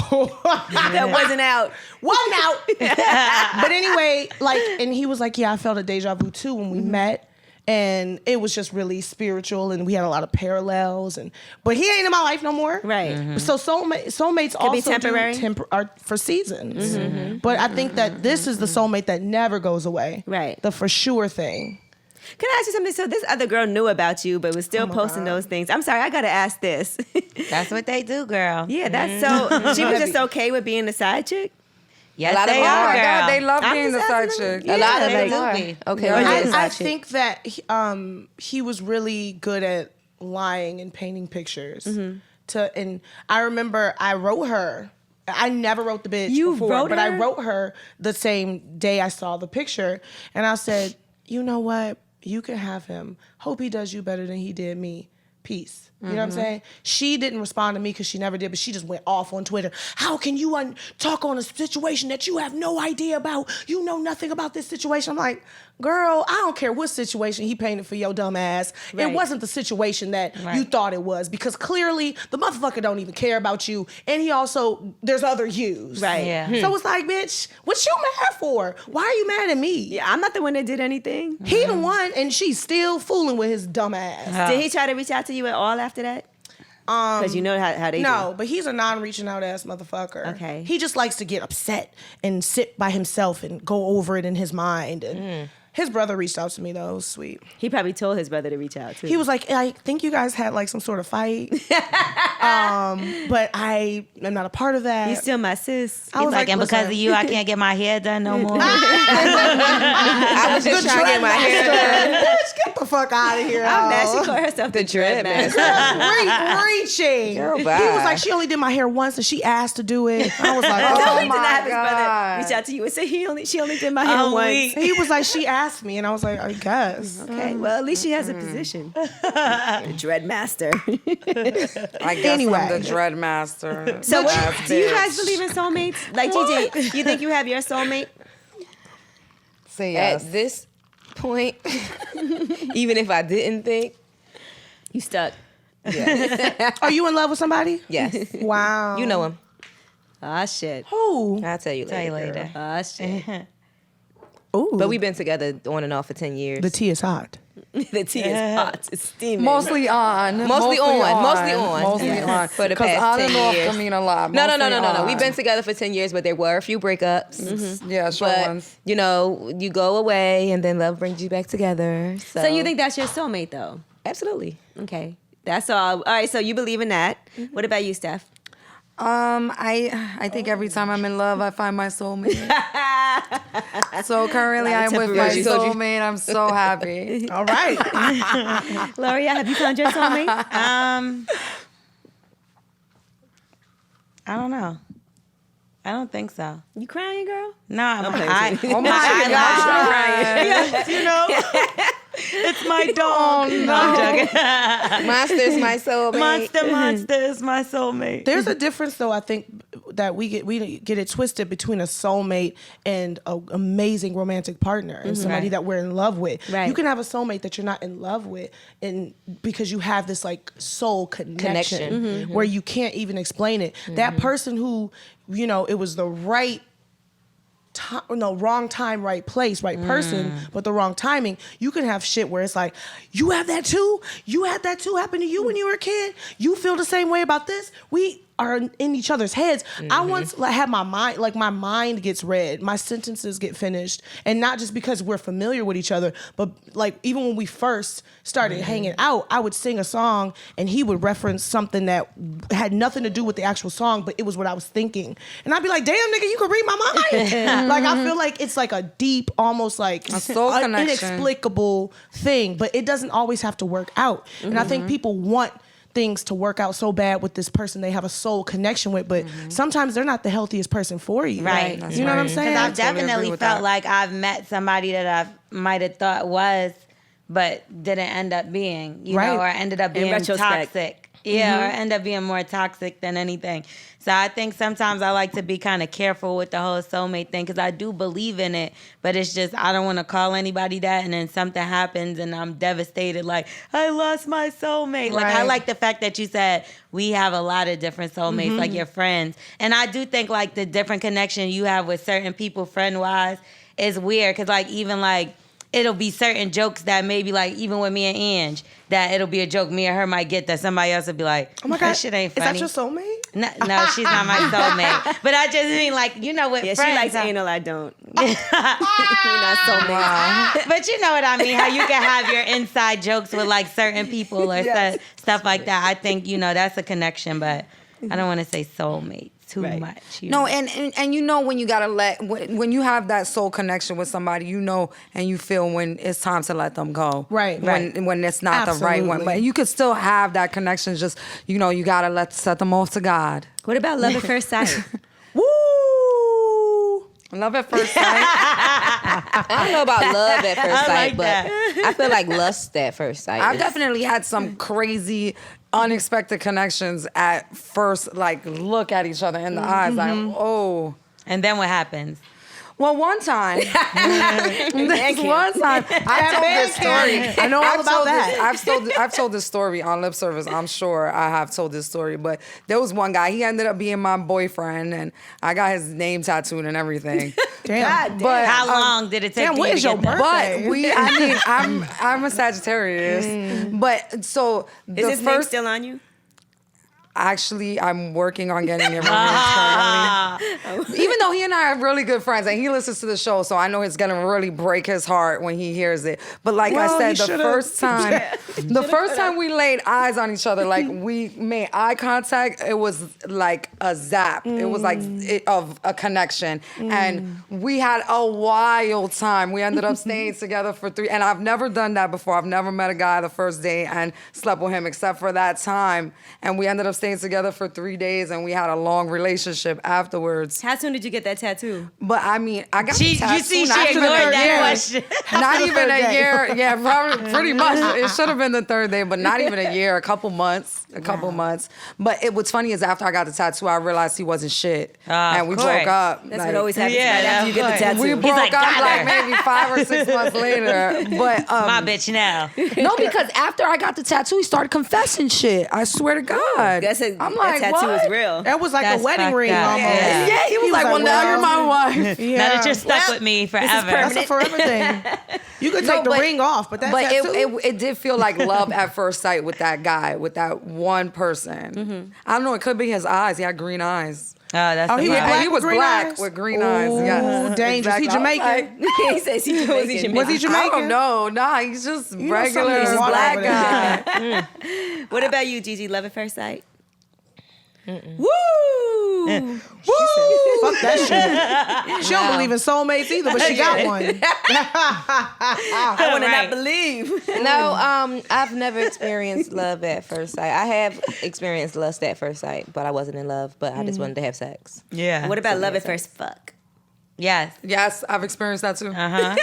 That wasn't out. wasn't out. But anyway, like, and he was like, "Yeah, I felt a deja vu too when we met." And it was just really spiritual, and we had a lot of parallels. But he ain't in my life no more. Right. So soulmates Could be also temporary. are for seasons. But I think that this is the soulmate that never goes away. Right. The for sure thing. Can I ask you something? So this other girl knew about you, but was still posting those things. I'm sorry, I gotta ask this. That's what they do, girl. Yeah, that's so. She was just okay with being the side chick. Yes, A lot of they them Oh are, my girl. God, they love I'm being the just side asking them. chick. Yeah, A lot of They them do are. be. Okay, Yeah. well, I, you're the I side chick. think that he was really good at lying and painting pictures. And I remember I wrote her. I never wrote the bitch You before, wrote but I her? wrote her the same day I saw the picture, and I said, "You know what? You can have him. Hope he does you better than he did me. Peace." You know what I'm saying? She didn't respond to me because she never did, but she just went off on Twitter. How can you talk on a situation that you have no idea about? You know nothing about this situation. I'm like, girl, I don't care what situation he painted for your dumb ass. Right. It wasn't the situation that you thought it was, because clearly the motherfucker don't even care about you, and he also, there's other yous. Right. Yeah. So it's like, bitch, what you mad for? Why are you mad at me? Yeah, I'm not the one that did anything. He the one, and she's still fooling with his dumb ass. Did he try to reach out to you at all after that? Because you know how they No, do. but he's a non-reaching out ass motherfucker. Okay. He just likes to get upset and sit by himself and go over it in his mind. And his brother reached out to me though. It was sweet. He probably told his brother to reach out too. He was like, I think you guys had like some sort of fight. But I am not a part of that. He's still my sis. I was Like, and because listen. of you, I can't get my hair done no more. I was just trying to get my hair done. Bitch, get the fuck out of here. I'm mad hoe. she called herself the dread dread master. master. Reaching. Girl, He bye. was like, she only did my hair once and she asked to do it. I was like, No, oh he did not my have his brother God. reach out to you and say she only did my hair Oh, once. we- He was like, she asked me, and I was like, I guess. Okay, well at least she has a position. The dread master. I guess Anyway. I'm the dread master. So Ass do you bitch. guys believe in soulmates? Like TJ, you think you have your soulmate? Say yes. At this point, even if I didn't think, You stuck. Are you in love with somebody? yes, Wow. you know him. Ah shit. Who? I'll tell you later. Tell you girl. later. Ah shit. Ooh. But we've been together on and off for 10 years. The tea is hot. The tea is hot. It's steaming. Mostly on. Mostly on. Mostly Yeah. on. For the 'Cause past on 10 and off years. can mean a lot. No. Mostly We've on. been together for 10 years, but there were a few breakups. Yeah, short But, ones. you know, you go away and then love brings you back together. So, So you think that's your soulmate though? Absolutely. Okay. That's all. All right, so you believe in that. What about you, Steph? I think every time I'm in love, I find my soulmate. So currently, Lot I'm of with my temporary. soulmate. I'm so happy. All right. Gloria, have you found your soulmate? I don't know. I don't think so. You crying, girl? No, I'm Oh my God. you know, it's my dog. No, I'm joking. Monster's my soulmate. Monster is my soulmate. There's a difference, though. I think that we get it twisted between a soulmate and an amazing romantic partner and somebody Right. that we're in love with. Right. You can have a soulmate that you're not in love with, and because you have this like soul connection where you can't even explain it. That person who, you know, it was the right time, no, wrong time, right place, right person, but the wrong timing. You can have shit where it's like, you have that too? You had that too happen to you when you were a kid? You feel the same way about this? We are in each other's heads. I once had my mind gets read, my sentences get finished, and not just because we're familiar with each other, but like even when we first started hanging out, I would sing a song and he would reference something that had nothing to do with the actual song, but it was what I was thinking. And I'd be like, damn nigga, you could read my mind. Like I feel like it's like a deep, almost like A soul connection. inexplicable thing, but it doesn't always have to work out. And I think people want things to work out so bad with this person they have a soul connection with, but sometimes they're not the healthiest person for you. Right. That's You know what I'm right. saying? Because I've totally agree definitely with felt that. like I've met somebody that I might have thought was, but didn't end up being, you Right. know, or ended up In being retrospect. toxic. Yeah, or end up being more toxic than anything. So I think sometimes I like to be kind of careful with the whole soulmate thing because I do believe in it, but it's just I don't want to call anybody that and then something happens and I'm devastated like, I lost my soulmate. Like I Right. like the fact that you said we have a lot of different soulmates, like your friends. And I do think like the different connection you have with certain people friend-wise is weird because like even like it'll be certain jokes that maybe like even with me and Ange, that it'll be a joke me and her might get that somebody else will be like, Oh my God. that shit ain't Is funny. that your soulmate? No, she's not my soulmate. But I just mean like, you know, with Yeah, friends. she likes how- anal. I don't. We're not soulmates. But you know what I mean, how you can have your inside jokes with like certain people or Yes. stuff like that. I think, you know, that's a connection, but I don't want to say soulmate too Right. much. you No, know. and you know when you gotta when you have that soul connection with somebody, you know, and you feel when it's time to let them go. Right. When it's not the right one, Absolutely. but you could still have that connection. Just you know, you gotta set them off to God. What about love at first sight? Woo! Love at first sight. I don't know about love at first I sight, like but that. I feel like lust at first sight. I've is- definitely had some crazy unexpected connections at first, like look at each other in the eyes, like, oh. And then what happens? Well, one time, I told this story. I know all about that. I've told this story on lip service. I'm sure I have told this story, but there was one guy. He ended up being my boyfriend, and I got his name tattooed and everything. Damn. But How long did it take Damn, for you when's to your get there? birthday? But I'm a Sagittarius. But so Is the his name first still on you? Actually, I'm working on getting it removed currently. Even though he and I are really good friends, and he listens to the show, so I know it's gonna really break his heart when he hears it. But like Well, I he said, the first time we laid eyes on each other, like we made eye contact, it was like a zap. It was like of a connection, and we had a wild time. We ended up staying together for 3, and I've never done that before. I've never met a guy the first day and slept with him except for that time, and we ended up staying together for 3 days, and we had a long relationship afterwards. How soon did you get that tattoo? But I mean, I got the You tattoo see, she not even ignored a that year. question. Not even a year. Yeah, probably pretty much. It should have been the 3rd day, but not even a year. A couple months. But what's funny is after I got the tattoo, I realized he wasn't shit, and we course. broke up. That's what always happens Yeah, right after you get the of tattoo. We broke like, up got like her. maybe 5 or 6 months later. But My bitch now. no, because after I got the tattoo, he started confessing shit. I swear to God. I'm like, that tattoo is real. That was like That's a wedding fucked ring up. almost. Yeah. He was like, well, now you're my wife. Yeah. Now that you're stuck with me forever. That's a forever thing. You could take the ring off, but that's it did feel like love at first sight with that guy, with that one person. I don't know. It could be his eyes. He had green eyes. Oh, that's Oh, the he was vibe. black And he was with green black eyes? with green eyes. Ooh, Yes. dangerous. He Exactly. I was Jamaican? He says he's Jamaican. Was he Jamaican? I don't know. Nah, he's just know regular something's water black over there. guy. What about you, Gigi? Love at first sight? Woo! Woo! Fuck that shit. She don't believe in soulmates either, but she got one. I want to Right. not believe. No, I've never experienced love at first sight. I have experienced lust at first sight, but I wasn't in love. But I just wanted to have sex. Yeah. What about love at first fuck? Yes. Yes, I've experienced that too. Uh-huh.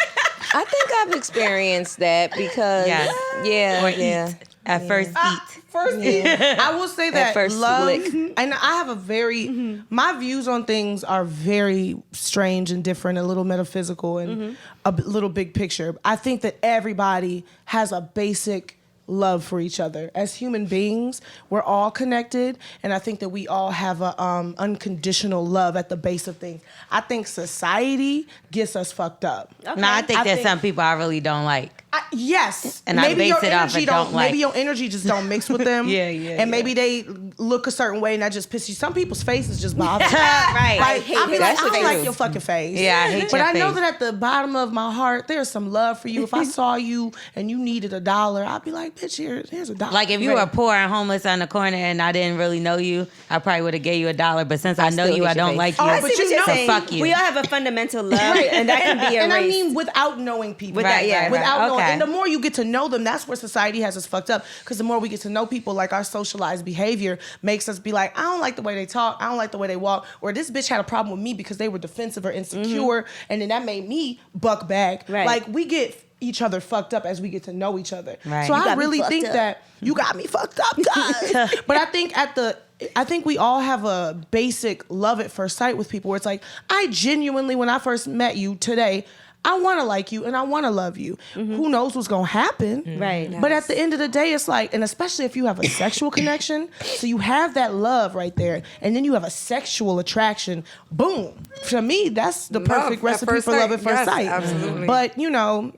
I think I've experienced that because Yes. yeah, Or yeah. eat. At first eat. First, I will say that first love, lick. and I have a very, my views on things are very strange and different, a little metaphysical and a little big picture. I think that everybody has a basic love for each other. As human beings, we're all connected, and I think that we all have a unconditional love at the base of things. I think society gets us fucked up. No, I think there's some people I really don't like. Yes, And I base your it off energy of don't like. Maybe your energy just don't mix with them. And maybe they look a certain way, and that just pisses you. Some people's faces just bother me. Right. Like, I'll be like, That's I don't true. like your fucking face. Yeah, I hate But your I know face. that at the bottom of my heart, there's some love for you. If I saw you and you needed $1, I'd be like, bitch, here's $1. Like if you were poor and homeless on the corner and I didn't really know you, I probably would have gave you $1. But since I know still you, hate I your don't face. like you. Oh, I but see what you you're know- saying. fuck you. We all have a fundamental love, and that can be erased. And I mean without knowing people. Without- yeah, right. Without knowing. Okay. And the more you get to know them, that's where society has us fucked up. Because the more we get to know people, like our socialized behavior makes us be like, I don't like the way they talk. I don't like the way they walk. Or this bitch had a problem with me because they were defensive or insecure. And then that made me buck back. Right. Like we get each other fucked up as we get to know each other. Right. So You I got me really fucked think up. that you got me fucked up, guys. But I think we all have a basic love at first sight with people where it's like, I genuinely, when I first met you today, I want to like you and I want to love you. Who knows what's going to happen? Right. But at the end of the day, it's like, and especially if you have a sexual connection, so you have that love right there, and then you have a sexual attraction, boom. For me, that's the perfect at recipe first for love at sight. first Yes, sight. absolutely. But,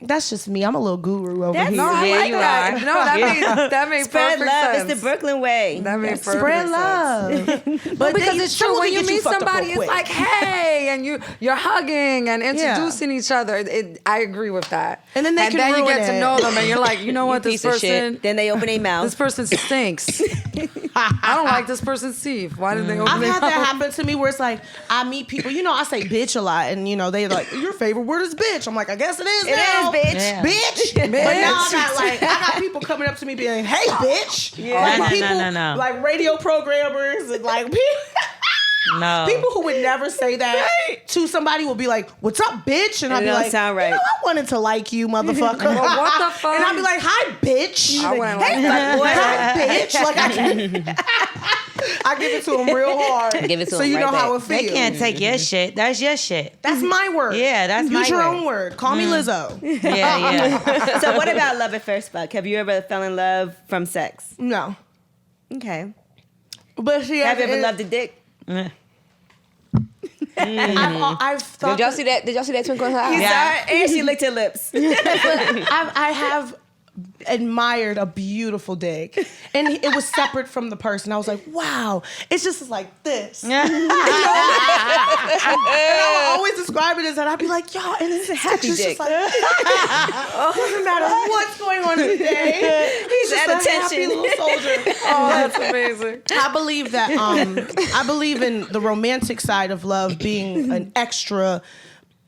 that's just me. I'm a little guru over That's- here. No, I Yeah, like you that. are. No, that made Spread perfect love. sense. It's the Brooklyn way. That made perfect Spread sense. love. But because then it's true, someone when can you get meet fucked up real somebody, it's quick. like, hey, and you're hugging and introducing each other. I agree with that. And then they can you ruin get to it. know them, and you're like, you know what, this piece of shit. person, Then they open their this mouth. person stinks. I don't like this person's teeth. Why did they open I've their had that mouth? happen to me where it's like I meet people, I say bitch a lot, and they like, your favorite word is bitch. I'm like, I guess it is It now. is, bitch. Yeah. Bitch. But now I got people coming up to me being, hey bitch. No, no, people, no. like radio programmers and like people. No. People who would never say that to somebody will be like, "What's up, bitch?" And I'd it be don't like, sound right. "You know, I wanted to like you, motherfucker." Well, what the fuck? And I'd be like, "Hi, bitch." I wouldn't like Hey, that. hi, bitch. Like I give it to him real hard. Give it to so him you right know how back. it They feels. can't take your shit. That's your shit. That's my word. Yeah, that's my Use your word. own word. Call me Lizzo. Yeah. So what about love at first fuck? Have you ever fell in love from sex? No, Okay. but see, Have you ever loved a dick? I've thought. Did y'all see that? Did y'all see that twinkle in her eye? You Yeah. saw it, and she licked her lips. I have admired a beautiful dick, and it was separate from the person. I was like, wow, it's just like this. And I would always describe it as that. I'd be like, y'all, and it's a happy just dick. like, doesn't matter what's going on today. He's just at a happy attention. little soldier. Oh, that's amazing. I believe that. I believe in the romantic side of love being an extra.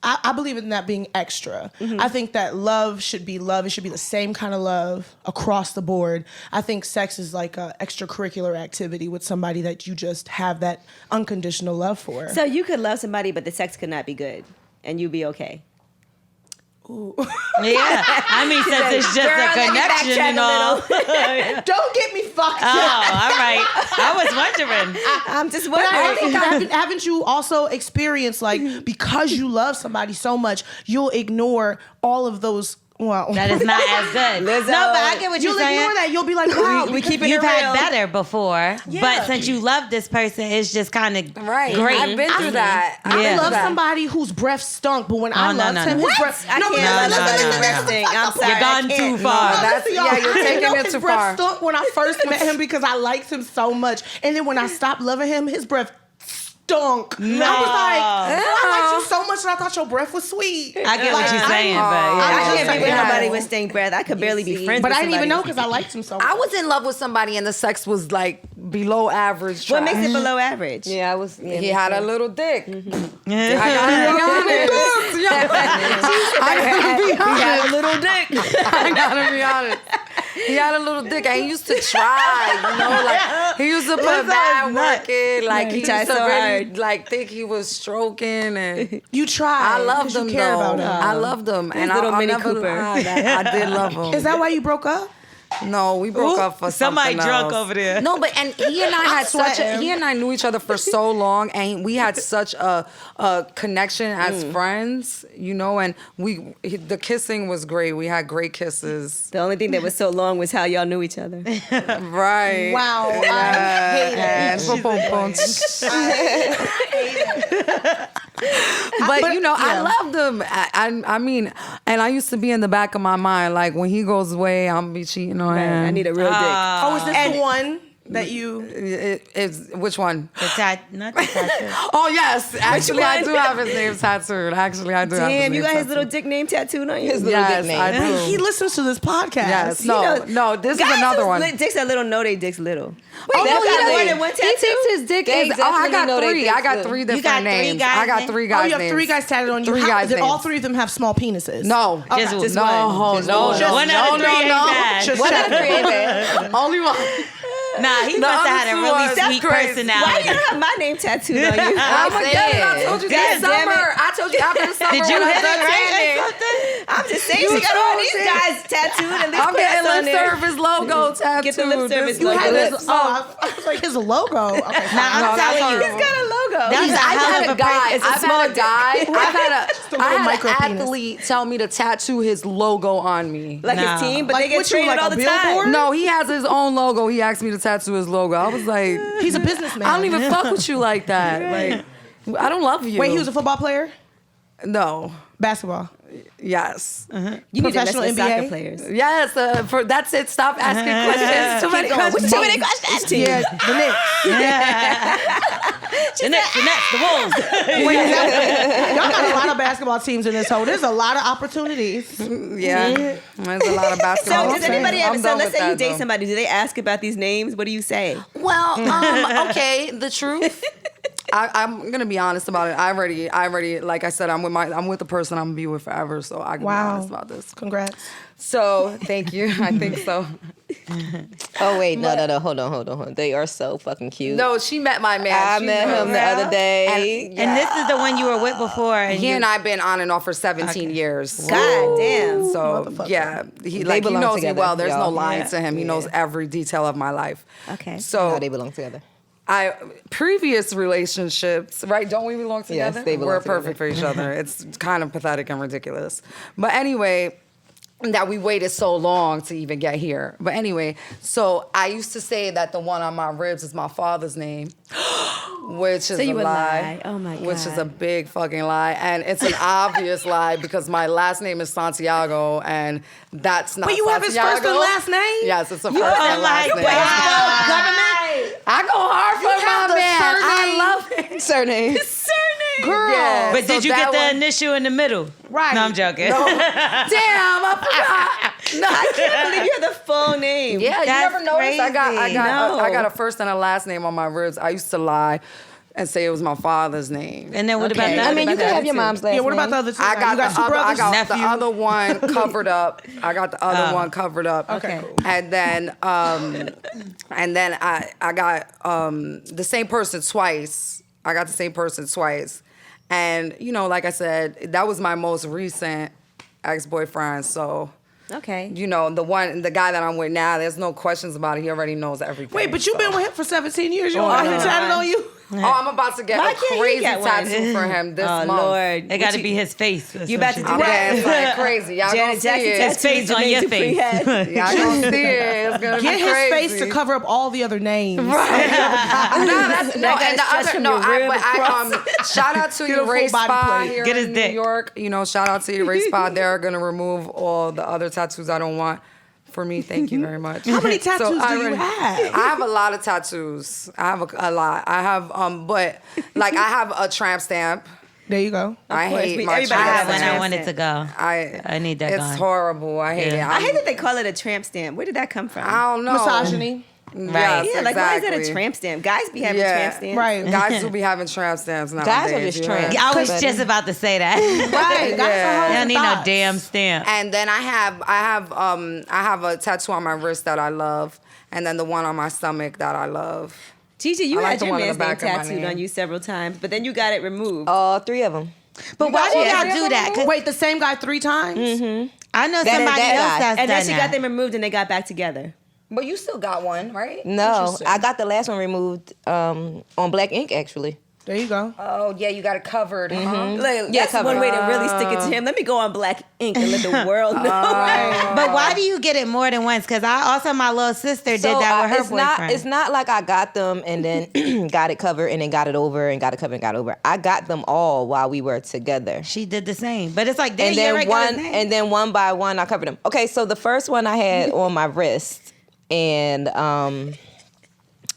I believe in that being extra. I think that love should be love. It should be the same kind of love across the board. I think sex is like a extracurricular activity with somebody that you just have that unconditional love for. So you could love somebody, but the sex could not be good, and you'd be okay. Yeah. I mean, since it's just Girl, a let me connection backtrack and a all. Don't get me fucked Oh, up. all right. I was wondering. I'm just But I wondering. think haven't you also experienced like because you love somebody so much, you'll ignore all of those. Well, That is not as good. Lizzo. No, but I get what you're you'll saying. ignore that. You'll be like, wow, We keep it You've real. had better before, Yeah. but since you love this person, it's just kind of Right. great. I've been through that. Yeah. I love that. somebody whose breath stunk, but when I no, loved no, him, no. his breath. I can't but love no, somebody no, who's no, breath no. stink. I'm sorry. You're gone I can't. too far. No, That's- listen, y'all, yeah, you're I taking know it his too breath far. stunk when I first met him because I liked him so much, and then when I stopped loving him, his breath stunk. No. I was like, I liked you so much, and I thought your breath was sweet. I get what you're saying, but I yeah. can't be with Yeah. nobody with stink breath. I could barely be friends But with I didn't even know somebody. because I liked him so much. I was in love with somebody and the sex was like below average. What trash. makes it below average? Yeah, I was. Yeah, He me had too. a little dick. Yeah. I gotta be honest. I gotta be He had a honest. little dick. I gotta be honest. He had a little dick and he used to try, like he used to put Lizzo bad is work in, like He he used tried to so really hard. like think he was stroking and You tried. I loved 'cause him you care though. about him. I loved him and little I'll Mini never Cooper. lie that I did love him. Is that why you broke up? No, we broke up for Somebody something drunk else. over there. No, but and he and I had such a, sweating. he and I knew each other for so long, and we had such a connection as friends, you know. And the kissing was great. We had great kisses. The only thing that was so long was how y'all knew each other. Right. Wow, I hate it. And boom, boom, boom. But you know, I loved him. I mean, and I used to be in the back of my mind, like when he goes away, I'm gonna be cheating on him. I need a real dick. Oh, is this the one that you? It's which one? Not the tattoo. Oh yes, actually I one? do have his name tattooed. Actually, I do have his Damn, name you got his tattooed. little dick name tattooed on you? His little Yes, dick name. I do. He listens to this podcast. Yes, no, this is Guys another whose one. Dicks are little, no, they dicks little. Oh, no, he definitely. got more than one He tattoo? thinks his dick They is. Oh, I definitely got know they three. think I got so. three You different got three names. guys' I got names? three Oh, guys. you have names. three guys tatted on you. Three How- guys' did all names. three of them have small penises? No, Okay. Just Just no, one. no, Just no, one out of no, three ain't no. bad. Just One out of checking. three ain't bad. Only one. Nah, he The must other have had a two really ones, sweet that's crazy. Why personality. you don't have my name tattooed on you? I'm gonna get it. I saying. told you God this damn it. summer. I told you after the summer. Did you when I hit it done right tanning. or something? I'm just saying, she got all these guys tattooed. At least I'm put getting us on lip there. service logo tattooed. Get the lip service You logo. had Lips. his, I was like his logo. Okay, Nah, I'm No, that's telling you. horrible. He's got a logo. That's a I've hell had of a a guy. person. It's a I've small had a guy. a little I had micro an penis. athlete tell me to tattoo his logo on me. Like No. his team, but Like they get what you, traded like all a the time. billboard? No, he has his own logo. He asked me to tattoo his logo. I was like, he's a businessman. I don't even fuck with you like that. Like, I don't love you. Wait, he was a football player? No. Basketball. Yes. You need to mess Professional with soccer NBA? players. Yes. That's it. Stop asking questions. Too many questions. Too many questions. Yeah, the Knicks. The Nets, the Wolves. Wait, is that, y'all got a lot of basketball teams in this hole. There's a lot of opportunities. Yeah. There's a lot of basketball. So does anybody ever? I'm So done let's with say you that, date though. somebody. Do they ask about these names? What do you say? Well, okay. The truth. I'm gonna be honest about it. I already, like I said, I'm with the person I'm gonna be with forever. So I can be honest about this. Congrats. So thank you. I think so. Oh wait, no, hold on. They are so fucking cute. No, she met my man. I She met knows. him the other day. And this is the one you were with before. And He and I've been on and off for 17 years. God damn. So yeah, he They belong knows together, me well. There's no y'all. lying to him. He knows every detail of my life. Okay. So No, they belong together. previous relationships, right? Don't we belong together? Yes, they belong We're together. perfect for each other. It's kind of pathetic and ridiculous. But anyway, that we waited so long to even get here. But anyway, so I used to say that the one on my ribs is my father's name, which is you a would lie. lie. Oh my Which is God. a big fucking lie. And it's an obvious lie because my last name is Santiago and that's not But you have his Santiago. first and last name? Yes, it's a first and last name. I go hard for my man. I love it. Surname. Girl. Yeah, But so did you that get the one- initial in the middle? Right. No, I'm joking. Damn, I forgot. No, I can't believe you're the full name. Yeah, you That's never noticed. I crazy. got a first and a last name on my ribs. I used to lie and say it was my father's name. And then what about Okay. that? I mean, you about can that have your too. mom's last Yeah, what name. about the other two? I got, you got the two other, brothers? I got Nephew? the other one covered up. I got the other one covered up. Okay, cool. And then I got the same person twice. I got the same person twice. And, you know, like I said, that was my most recent ex-boyfriend. So, Okay. you know, the guy that I'm with now, there's no questions about it. He already knows everything. Wait, but you've been with him for 17 years. You don't I want him know. tatted on you? Oh, I'm about to get Why a can't he crazy get one? tattoo for him this Oh month. Lord. It got to be his face. You about to do I'm that? dancing like crazy. Y'all gonna Janet see Jackson it. His face on your face. Y'all gonna see it. It's gonna Get be his crazy. face to cover up all the other names. No, that's no, That and the guy's other from no. your rib I shout out to Get a full Erase body Spa plate. here Get his in dick. New York. You know, shout out to Erase Spa. They're gonna remove all the other tattoos I don't want for me. Thank you very much. How many tattoos do I you already- have? I have a lot of tattoos. I have a lot. I have but like I have a tramp stamp. There you go. I hate my everybody tramp I has have one. I stamp. want it to go. I need that It's gone. horrible. I hate it. Yeah. I hate that they call it a tramp stamp. Where did that come from? I don't know. Misogyny. Yes, yeah, like why is exactly. that a tramp stamp? Guys be having Yeah. tramp stamps. Right. Guys will be having tramp stamps nowadays. Guys are just you tramp. know? I was just about to say that. Right. Guys Yeah. are hoes You don't and need no thoughts. damn stamp. And then I have a tattoo on my wrist that I love, and then the one on my stomach that I love. Gigi, you I like had the your one on man's the name back of my tattooed name. on you several times, but then you got it removed. All three of them. But why do all y'all three of do them that? 'Cause Wait, the same guy 3 times? I know That is somebody that else guy. that's and then done she that. got them removed and they got back together. But you still got one, right? No, Interesting. I got the last one removed on black ink actually. There you go. Oh yeah, you got it covered, huh? Like, Yeah, that's cover. one way to really stick it to him. Let me go on black ink and let the world know. But why do you get it more than once? Because my little sister did that with her it's not. boyfriend. It's not like I got them and then got it covered and then got it over and got it covered and got it over. I got them all while we were together. She did the same. But it's like, damn, And you already then got one, his name. and then one by one, I covered them. Okay, so the first one I had on my wrist, and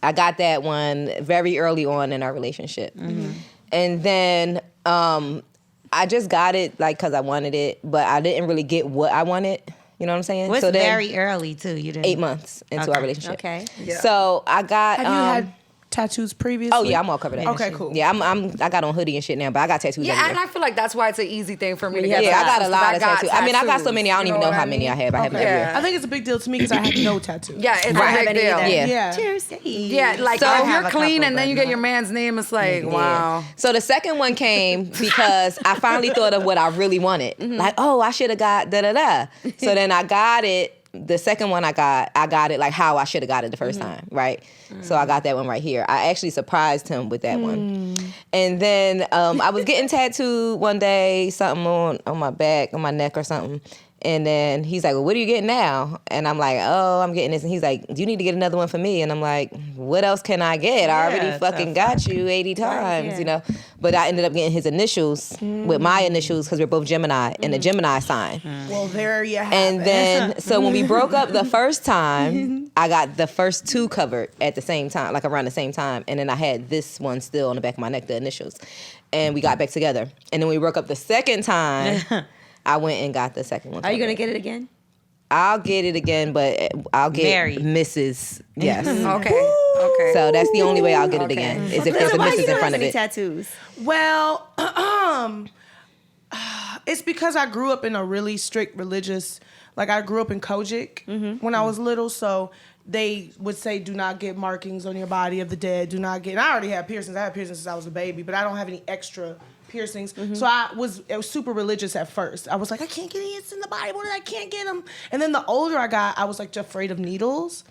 I got that one very early on in our relationship, and then I just got it like because I wanted it, but I didn't really get what I wanted. You know what I'm saying? What's so then, very early, too. You didn't. 8 months into Okay. our relationship. Okay. Yeah. So I got. Have you had tattoos previously? Oh yeah, I'm all covered up. Okay, cool. Yeah, I got on hoodie and shit now, but I got tattoos. Yeah, everywhere. and I feel like that's why it's an easy thing for me to Yeah, get. Yeah, I got a tattoos, lot of 'cause tattoos. I mean, I got so many, I don't you even know what how many I have. I have them Okay. everywhere. I think it's a big deal to me because I have no tattoos. Yeah, it's I don't a have big any deal. either. Yeah. Yeah. Cheers. Hey. Yeah, like So- I if have you're a clean couple, and then but you get not- your man's name, it's like, Yeah. wow. So the second one came because I finally thought of what I really wanted. Like, oh, I should have got da da da. So then I got it. The second one I got it like how I should have got it the first time, right? So I got that one right here. I actually surprised him with that one. And then I was getting tattooed one day, something on my back, on my neck or something. And then he's like, well, what are you getting now? And I'm like, oh, I'm getting this. And he's like, do you need to get another one for me? And I'm like, what else can I get? I already fucking got you 80 times, yeah. you know? But I ended up getting his initials with my initials because we're both Gemini and the Gemini sign. Well, there you have And it. then, so when we broke up the first time, I got the first two covered at the same time, like around the same time. And then I had this one still on the back of my neck, the initials. And we got back together. And then we broke up the second time, I went and got the second one Are you covered. going to get it again? I'll get it again, but I'll get Mary. Mrs. Yes. Okay. Okay. So that's the only way I'll get it Okay. again, is if there's a Listen, why Mrs. you in don't front have of any it. tattoos? Well, it's because I grew up in a really strict religious Like I grew up in Kojic when I was little, so they would say, do not get markings on your body of the dead. Do not get, and I already had piercings. I had piercings since I was a baby, but I don't have any extra piercings. So I was super religious at first. I was like, I can't get hits in the body. I can't get them. And then the older I got, I was like afraid of needles.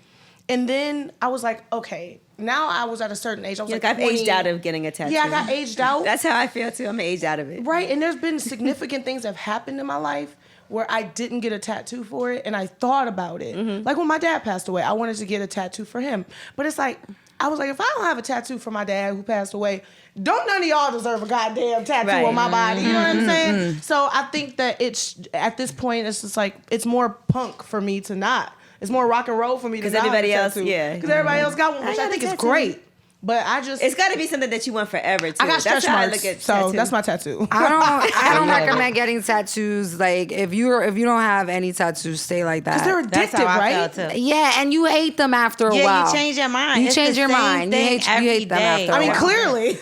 And then I was like, okay, now I was at a certain age. I was like I've 20. aged out of getting a tattoo. Yeah, I got aged out. That's how I feel too. I'm aged out of it. Right, and there's been significant things that have happened in my life where I didn't get a tattoo for it, and I thought about it. Like when my dad passed away, I wanted to get a tattoo for him. But it's like, I was like, if I don't have a tattoo for my dad who passed away, don't none of y'all deserve a goddamn tattoo on my body. You know what I'm saying? So I think that it's, at this point, it's just like, it's more punk for me to not. It's more rock and roll for me to not everybody have a else, tattoo. yeah. Because everybody else got one, which I got a think is tattoo. great. But I just... It's got to be something that you want forever, too. I got stretch That's how I marks, look at so tattoo. that's my tattoo. I don't recommend getting tattoos. Like if you don't have any tattoos, stay like that. They're That's addictive, how I right? felt too. Yeah, and you hate them after a while. Yeah, you change your mind. You It's change the your same mind. You thing hate every them day. after a I mean, while. clearly.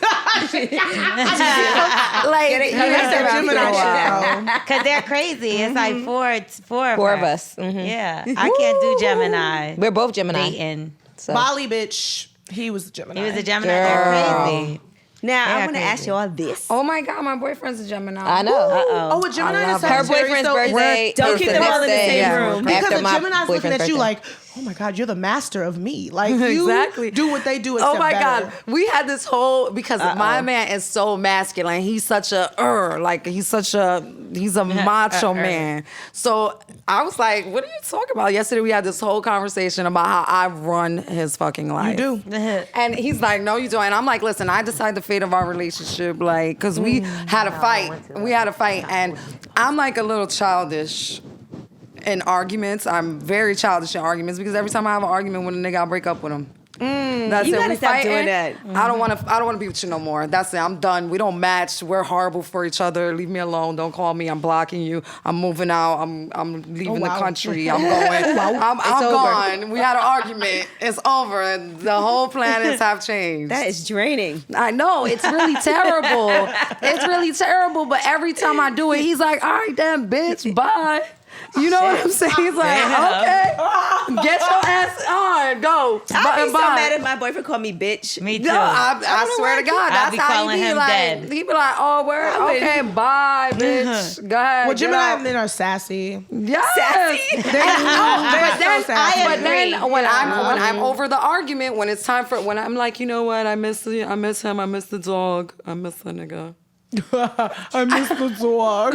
Like Get it- you get it hate them after after a a while. while. Because they're crazy. It's like four Four of us. Mhm. Yeah. I can't do Gemini. We're both Gemini. Dating. So. Bali bitch, he was a Gemini. He was a Gemini. They're crazy. Now, They I are want to ask crazy. you all this. Oh my God, my boyfriend's a Gemini. I know. Oh, a Gemini I and a love it. Sagittarius. Her boyfriend's so birthday. Don't is keep the them all next in the day same room. Because after the my Gemini's looking boyfriend's at you birthday. like, oh my God, you're the master of me. Like, you Exactly. do what they do, Oh except my better. God, we had this whole because my man is so masculine. He's such a he's a macho man. So I was like, what are you talking about? Yesterday we had this whole conversation about how I run his fucking life. You do. And he's like, no, you don't. And I'm like, listen, I decide the fate of our relationship, like, because we had a fight. We had a fight, and I'm like a little childish in arguments. I'm very childish in arguments because every time I have an argument with a nigga, I break up with him. That's You it. gotta We stop fighting. doing that. I don't want to be with you no more. That's it. I'm done. We don't match. We're horrible for each other. Leave me alone. Don't call me. I'm blocking you. I'm moving out. I'm leaving the wow. country. I'm going. I'm gone. We had an argument. It's over. The whole planets have changed. That is draining. I know, it's really terrible. It's really terrible, but every time I do it, he's like, all right then, bitch, bye. You know what I'm saying? He's like, okay, get your ass on, go. I'd be so Bye. mad if my boyfriend called me bitch. Me too. No, I swear to God, I'll that's be how calling he be him like. dead. He be like, oh, word, okay, bye, bitch. Go ahead. Well, get Gemini out. and men are sassy. Yes. Sassy. They're But then, so sassy. but then when I'm over the argument, when it's time for when I'm like, you know what, I miss him, I miss the dog, I miss the nigga. I miss the dog.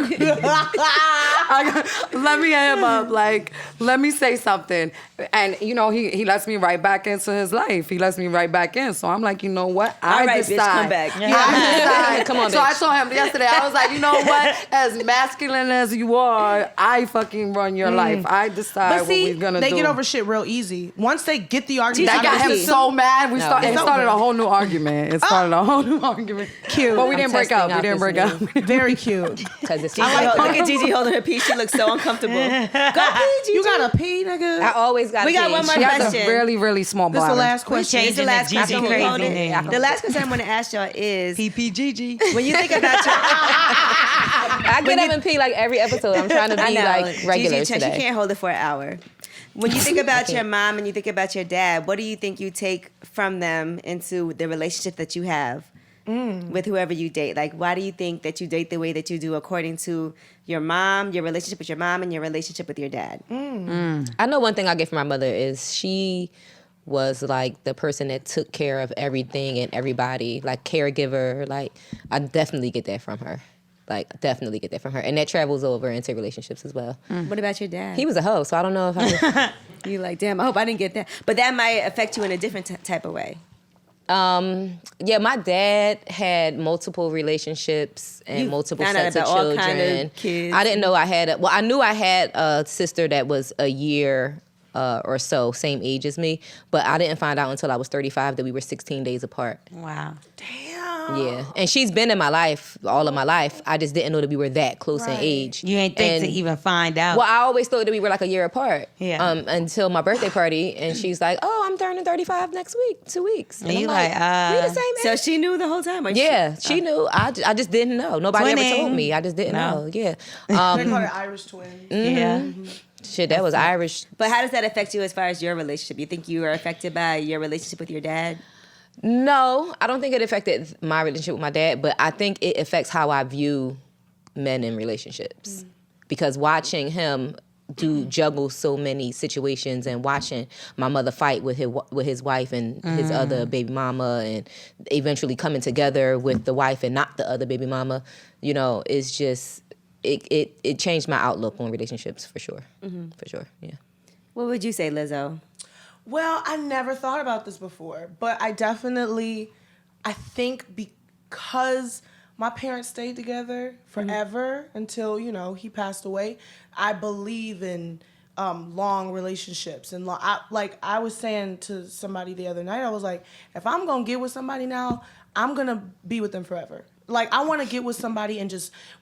Let me hit him up, like, let me say something. And, you know, he lets me right back into his life. He lets me right back in. So I'm like, you know what? I All right, decide. bitch, come back. I decide. Come on, So I bitch. told him yesterday, I was like, you know what? As masculine as you are, I fucking run your life. I decide But see, what we're going to they do. get over shit real easy. Once they get the argument, That out of got the him system, so mad. It It's started over. a whole new argument. It started a whole new argument. Cute. But we I'm didn't break up. testing We didn't out break this up. new- Very cute. Because it's Look at Gigi holding her piece. She looks so uncomfortable. Go pee, Gigi. You got a pee, nigga? I always got We got one more She has question. a really, really small This is bladder. the last question. changing the last the question. Gigi Hold crazy it. name. The last question I want to ask y'all is, PPGG. when you think about your... I get up and pee like every episode. I'm trying to be like regular Gigi, today. you can't hold it for an hour. When you think about your mom and you think about your dad, what do you think you take from them into the relationship that you have with whoever you date? Like, why do you think that you date the way that you do according to your mom, your relationship with your mom, and your relationship with your dad? I know one thing I get from my mother is she was like the person that took care of everything and everybody, like caregiver. Like I definitely get that from her. And that travels over into relationships as well. What about your dad? He was a hoe, so I don't know if I You like, damn, I hope I didn't get that. But that might affect you in a different type of way. yeah, my dad had multiple relationships and You multiple found out sets of about all children. kind of kids. I didn't know I had I knew I had a sister that was a year or so, same age as me, but I didn't find out until I was 35 that we were 16 days apart. Wow. Yeah, and she's been in my life all of my life. I just didn't know that we were that close in age. You ain't think And- to even find out. Well, I always thought that we were like a year apart. Yeah. Until my birthday party, and she's like, "Oh, I'm turning 35 next week, 2 weeks." And I'm you we like, the same age. So she knew the whole time? Or Yeah, she knew. I just didn't know. Nobody ever Twinning. told me. I just didn't No. know. Yeah. They call it Irish twins. Yeah. Shit, that was Irish. But how does that affect you as far as your relationship? You think you were affected by your relationship with your dad? No, I don't think it affected my relationship with my dad, but I think it affects how I view men in relationships. Because watching him juggle so many situations and watching my mother fight with his wife and his other baby mama and eventually coming together with the wife and not the other baby mama, it's just, it changed my outlook on relationships for sure. For sure, yeah. What would you say, Lizzo? Well, I never thought about this before, but I think because my parents stayed together forever until, he passed away, I believe in long relationships. And I was saying to somebody the other night, I was like, if I'm going to get with somebody now, I'm going to be with them forever. Like, I want to get with somebody and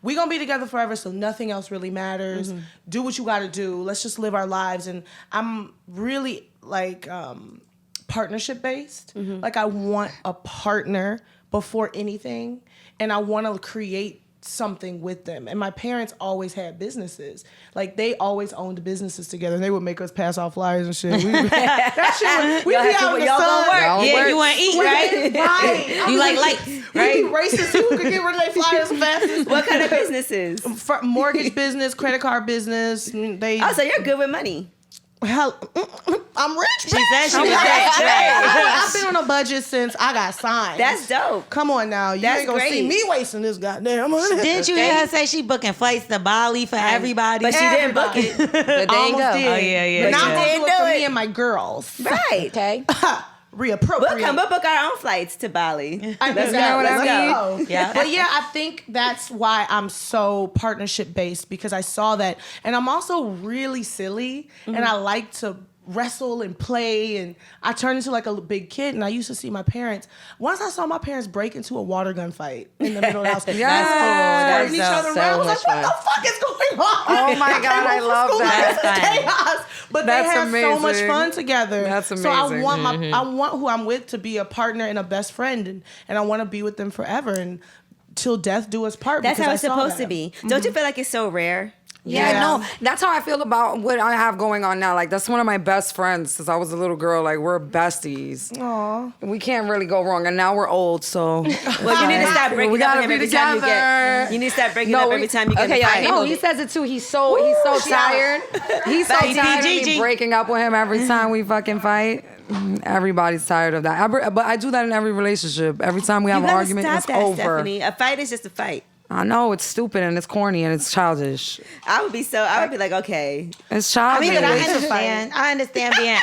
we going to be together forever, so nothing else really matters. Do what you got to do. Let's just live our lives. And I'm really, partnership based. Like, I want a partner before anything, and I want to create something with them. And my parents always had businesses. Like, they always owned businesses together. They would make us pass out flyers and shit. We'd be out in the sun. Yeah, you want to eat, right? Right. You like lights, We'd be racing to see who could get rid of their flyers fastest. What kind of businesses? Mortgage business, credit card business. Oh, so you're good with money. Hell, I'm rich. She said she was rich. I've been on a budget since I got signed. That's dope. Come on now. You That's ain't gonna great. see me wasting this goddamn money. Didn't you hear her say she booking flights to Bali for everybody? But she didn't book it. But there you Almost go. did. Oh, yeah. But now She I'm gonna didn't do it for do it. me and my girls. Right. Okay. We'll Reappropriate. book our own flights to Bali. Let's go. Let's go. Yeah. But yeah, I think that's why I'm so partnership based, because I saw that. And I'm also really silly, and I like to wrestle and play, and I turned into like a big kid. And I used to see my parents. Once I saw my parents break into a water gun fight in the middle of the house. That's each so other around. I was like, much what the fuck is going on? Oh my God, I love that. That's This is fun. chaos. But That's they have so much amazing. fun together. That's So I amazing. want I want who I'm with to be a partner and a best friend, and I want to be with them forever and till death do us part. That's because how I it's saw supposed that. to be. Don't you feel like it's so rare? Yeah, no, that's how I feel about what I have going on now. Like, that's one of my best friends since I was a little girl. Like, we're besties. Aww. We can't really go wrong. And now we're old, so. Well, you need to stop breaking We up gotta with him be every time you together. get. You need to stop breaking No, up we- every time you get Okay, in a y'all fight. No, he says it too. He's so tired. He's so tired of me breaking up with him every time we fucking fight. Everybody's tired of that. But I do that in every relationship. Every time we have You an gotta argument, stop it's that, over. Stephanie. A fight is just a fight. I know it's stupid and it's corny and it's childish. I would be like, okay. It's childish. I I understand being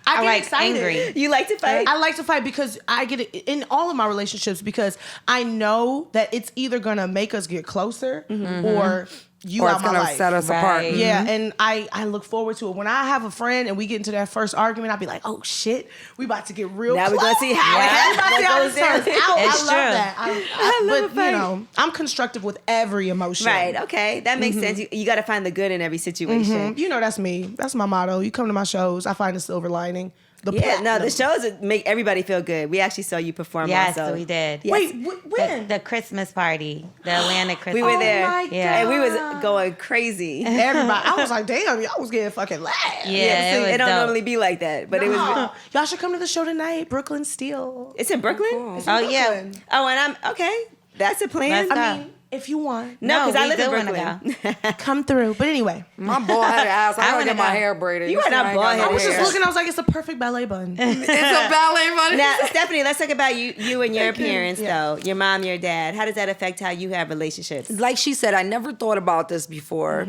I get like excited. angry. You like to fight? I like to fight because I get it in all of my relationships, because I know that it's either gonna make us get closer or you or out it's my gonna life. set us apart. Right. Yeah, and I look forward to it. When I have a friend and we get into that first argument, I'll be like, oh shit, we about to get real Now close. we're gonna see how Everybody see how this turns out. It's I love true. that. But I'm constructive with every emotion. Right, okay. That makes sense. You got to find the good in every situation. You know that's me. That's my motto. You come to my shows, I find the silver lining. The Yeah, no, the platinum. shows that make everybody feel good. We actually saw you perform Yes, also. we did. Yes. Wait, when? The Christmas party, the Atlanta Christmas. We were there. my Yeah. And we was going crazy. Everybody. I was like, damn, y'all was getting fucking loud. Yeah, it was it don't dope. normally be like that, but it was. Y'all should come to the show tonight. Brooklyn Steel. It's in Brooklyn. It's in Oh, yeah. Brooklyn. Oh, and I'm okay. That's a plan. Let's go. I mean, if you want, No, because I we live in do wanna Brooklyn. come through. But anyway, My bald headed ass. I gotta wanna get my go. hair braided. You are see not I ain't got bald-headed no I was just hair. looking. I was like, it's a perfect ballet bun. It's a ballet bunny. Now, Stephanie, let's talk about you and your parents, though. Your mom, your dad. How does that affect how you have relationships? Like she said, I never thought about this before.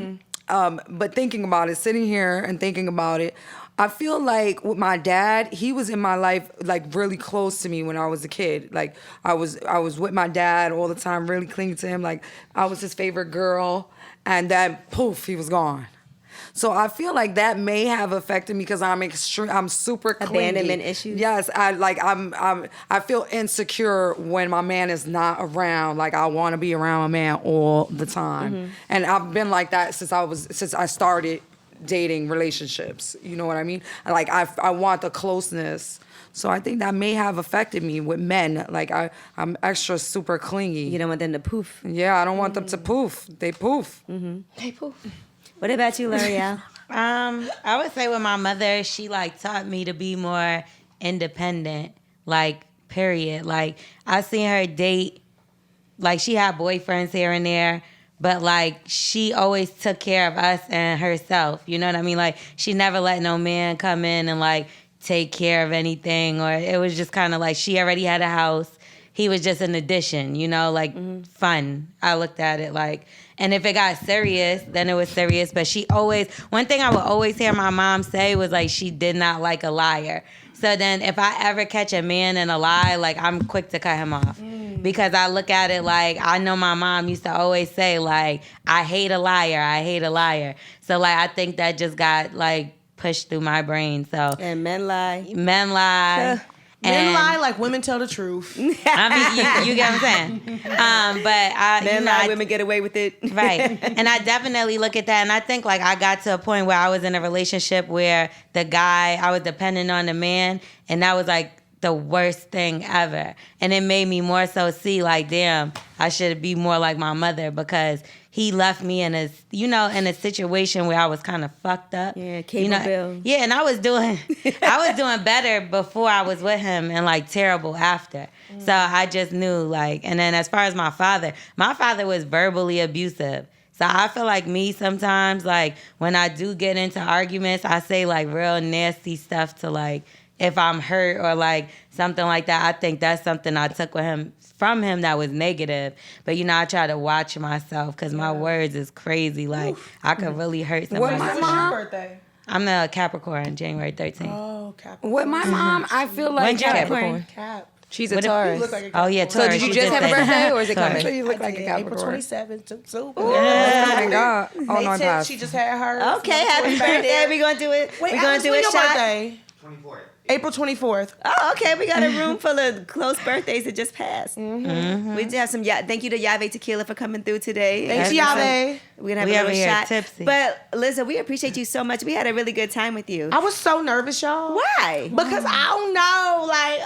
But thinking about it, sitting here and thinking about it, I feel like with my dad, he was in my life like really close to me when I was a kid. Like I was with my dad all the time, really clinging to him. Like I was his favorite girl, and then poof, he was gone. So I feel like that may have affected me because I'm super clingy. Abandonment issues? Yes, I feel insecure when my man is not around. Like I want to be around my man all the time, and I've been like that since I started dating relationships. You know what I mean? Like I want the closeness. So I think that may have affected me with men. Like I'm extra super clingy. You don't want them to poof. Yeah, I don't want them to poof. They poof. What about you, L'Oreal? I would say with my mother, she like taught me to be more independent. Like, period. Like, I seen her date. Like, she had boyfriends here and there, but like she always took care of us and herself. You know what I mean? Like, she never let no man come in and like take care of anything, or it was just kind of like she already had a house. He was just an addition, you know, like fun. I looked at it like, and if it got serious, then it was serious. But she always, one thing I would always hear my mom say was like she did not like a liar. So then if I ever catch a man in a lie, like I'm quick to cut him off. Because I look at it like, I know my mom used to always say like, I hate a liar, I hate a liar. So like, I think that just got like pushed through my brain. So And men lie. men lie. Men lie like women tell the truth. I mean, you get what I'm saying? But Men lie, women get away with it. Right. And I definitely look at that. And I think like I got to a point where I was in a relationship where the guy, I was dependent on the man. And that was like the worst thing ever. And it made me more so see like, damn, I should be more like my mother, because he left me in a, you know, in a situation where I was kind of fucked up. Yeah, cable you know? bill. Yeah, and I was doing better before I was with him and like terrible after. So I just knew like, and then as far as my father was verbally abusive. So I feel like me sometimes, like when I do get into arguments, I say like real nasty stuff to like, if I'm hurt or like something like that. I think that's something I took from him that was negative. But, you know, I try to watch myself because my words is crazy. Like, I could really hurt somebody. What's your birthday? I'm a Capricorn, January 13th. Oh, Capricorn. With my mom, I feel like When's your Capricorn? Cap. She's a What if- Taurus. You look like a Capricorn. Oh, yeah, So Taurus. did you just have a say that. birthday, or is it Taurus. So coming? you look like a April Capricorn. 27th. So Oh my God. Oh, May no, I 10th, passed. she just had hers. Okay, happy birthday. We're going to do it. Wait, We're going Alex, to do when a your shot. birthday? 24th. April 24th. Oh, okay. We got a room full of close birthdays that just passed. We did have some. Thank you to Yave Tequila for coming through today. Thanks, Yave. We're gonna have We a over little here shot. tipsy. But Lizzo, we appreciate you so much. We had a really good time with you. I was so nervous, y'all. Why? Because I don't know, like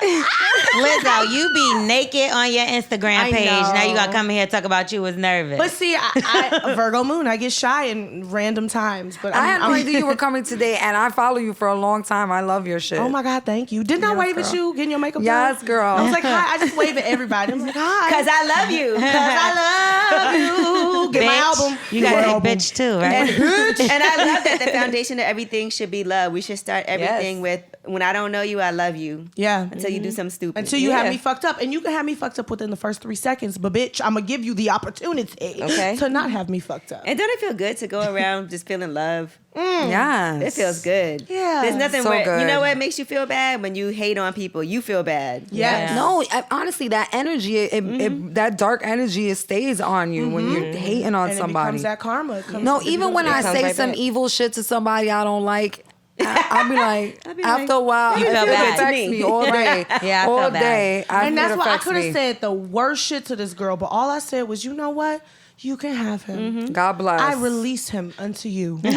Lizzo, you be naked on your Instagram I page. know. Now you got to come here and talk about you was nervous. But see, I Virgo moon, I get shy in random times. But I had no I'm- idea you were coming today, and I follow you for a long time. I love your shit. Oh my God, thank you. Didn't I Yes, wave at girl. you getting your makeup Yes, done? girl. I was like, hi. I just wave at everybody. I'm like, hi. Because I love you. Because I love you. Get my Bitch. album. You got to say bitch too, right? And I love that the foundation of everything should be love. We should start everything Yes. with, when I don't know you, I love you. Yeah. Until you do something stupid. Until you have Yeah. me fucked up. And you can have me fucked up within the first 3 seconds. But bitch, I'm going to give you the opportunity Okay. to not have me fucked up. And don't it feel good to go around just feeling love? Yes. It feels good. Yeah. There's nothing So where, you good. know what makes you feel bad? When you hate on people, you feel bad. Yes. No, honestly, that energy, that dark energy, it stays on you when you're hating on And it somebody. becomes that karma. It comes- No, it even when becomes- I comes say right some back. evil shit to somebody I don't like, I'll be like, after a while, You it feel bad. affects Me. me all day. Yeah, I feel all bad. day. And that's it why I affects could have me. said the worst shit to this girl, but all I said was, you know what? You can have him. God bless. I release him unto you. You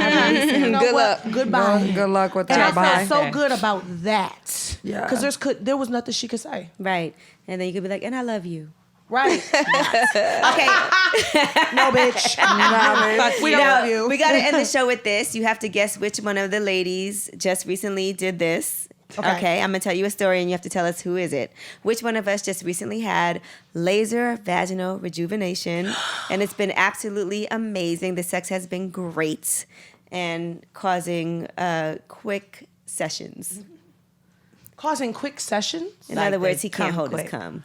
know Good what? luck. Goodbye. Good luck with And I that. Bye. felt so good about that. Yeah. Because there was nothing she could say. Right. And then you could be like, and I love you. Right. Okay. No, bitch. We don't love you. We got to end the show with this. You have to guess which one of the ladies just recently did this. Okay. I'm going to tell you a story and you have to tell us who is it. Which one of us just recently had laser vaginal rejuvenation, and it's been absolutely amazing. The sex has been great and causing quick sessions. Causing quick sessions? In Like other words, the he can't cum hold quick. his cum.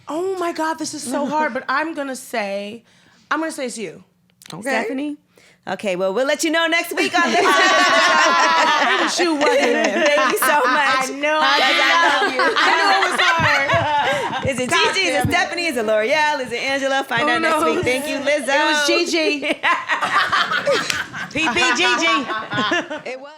Oh my God, this is so hard. But I'm going to say it's you. Okay. Stephanie? Okay, well, we'll let you know next week on this. It's you, wasn't it? Thank you so much. I know. I love you. I knew it was hard. Is it Gigi? Is it Stephanie? Is it L'Oreal? Is it Angela? Find out next week. Thank you, Lizzo. It was Gigi. PP Gigi. It was.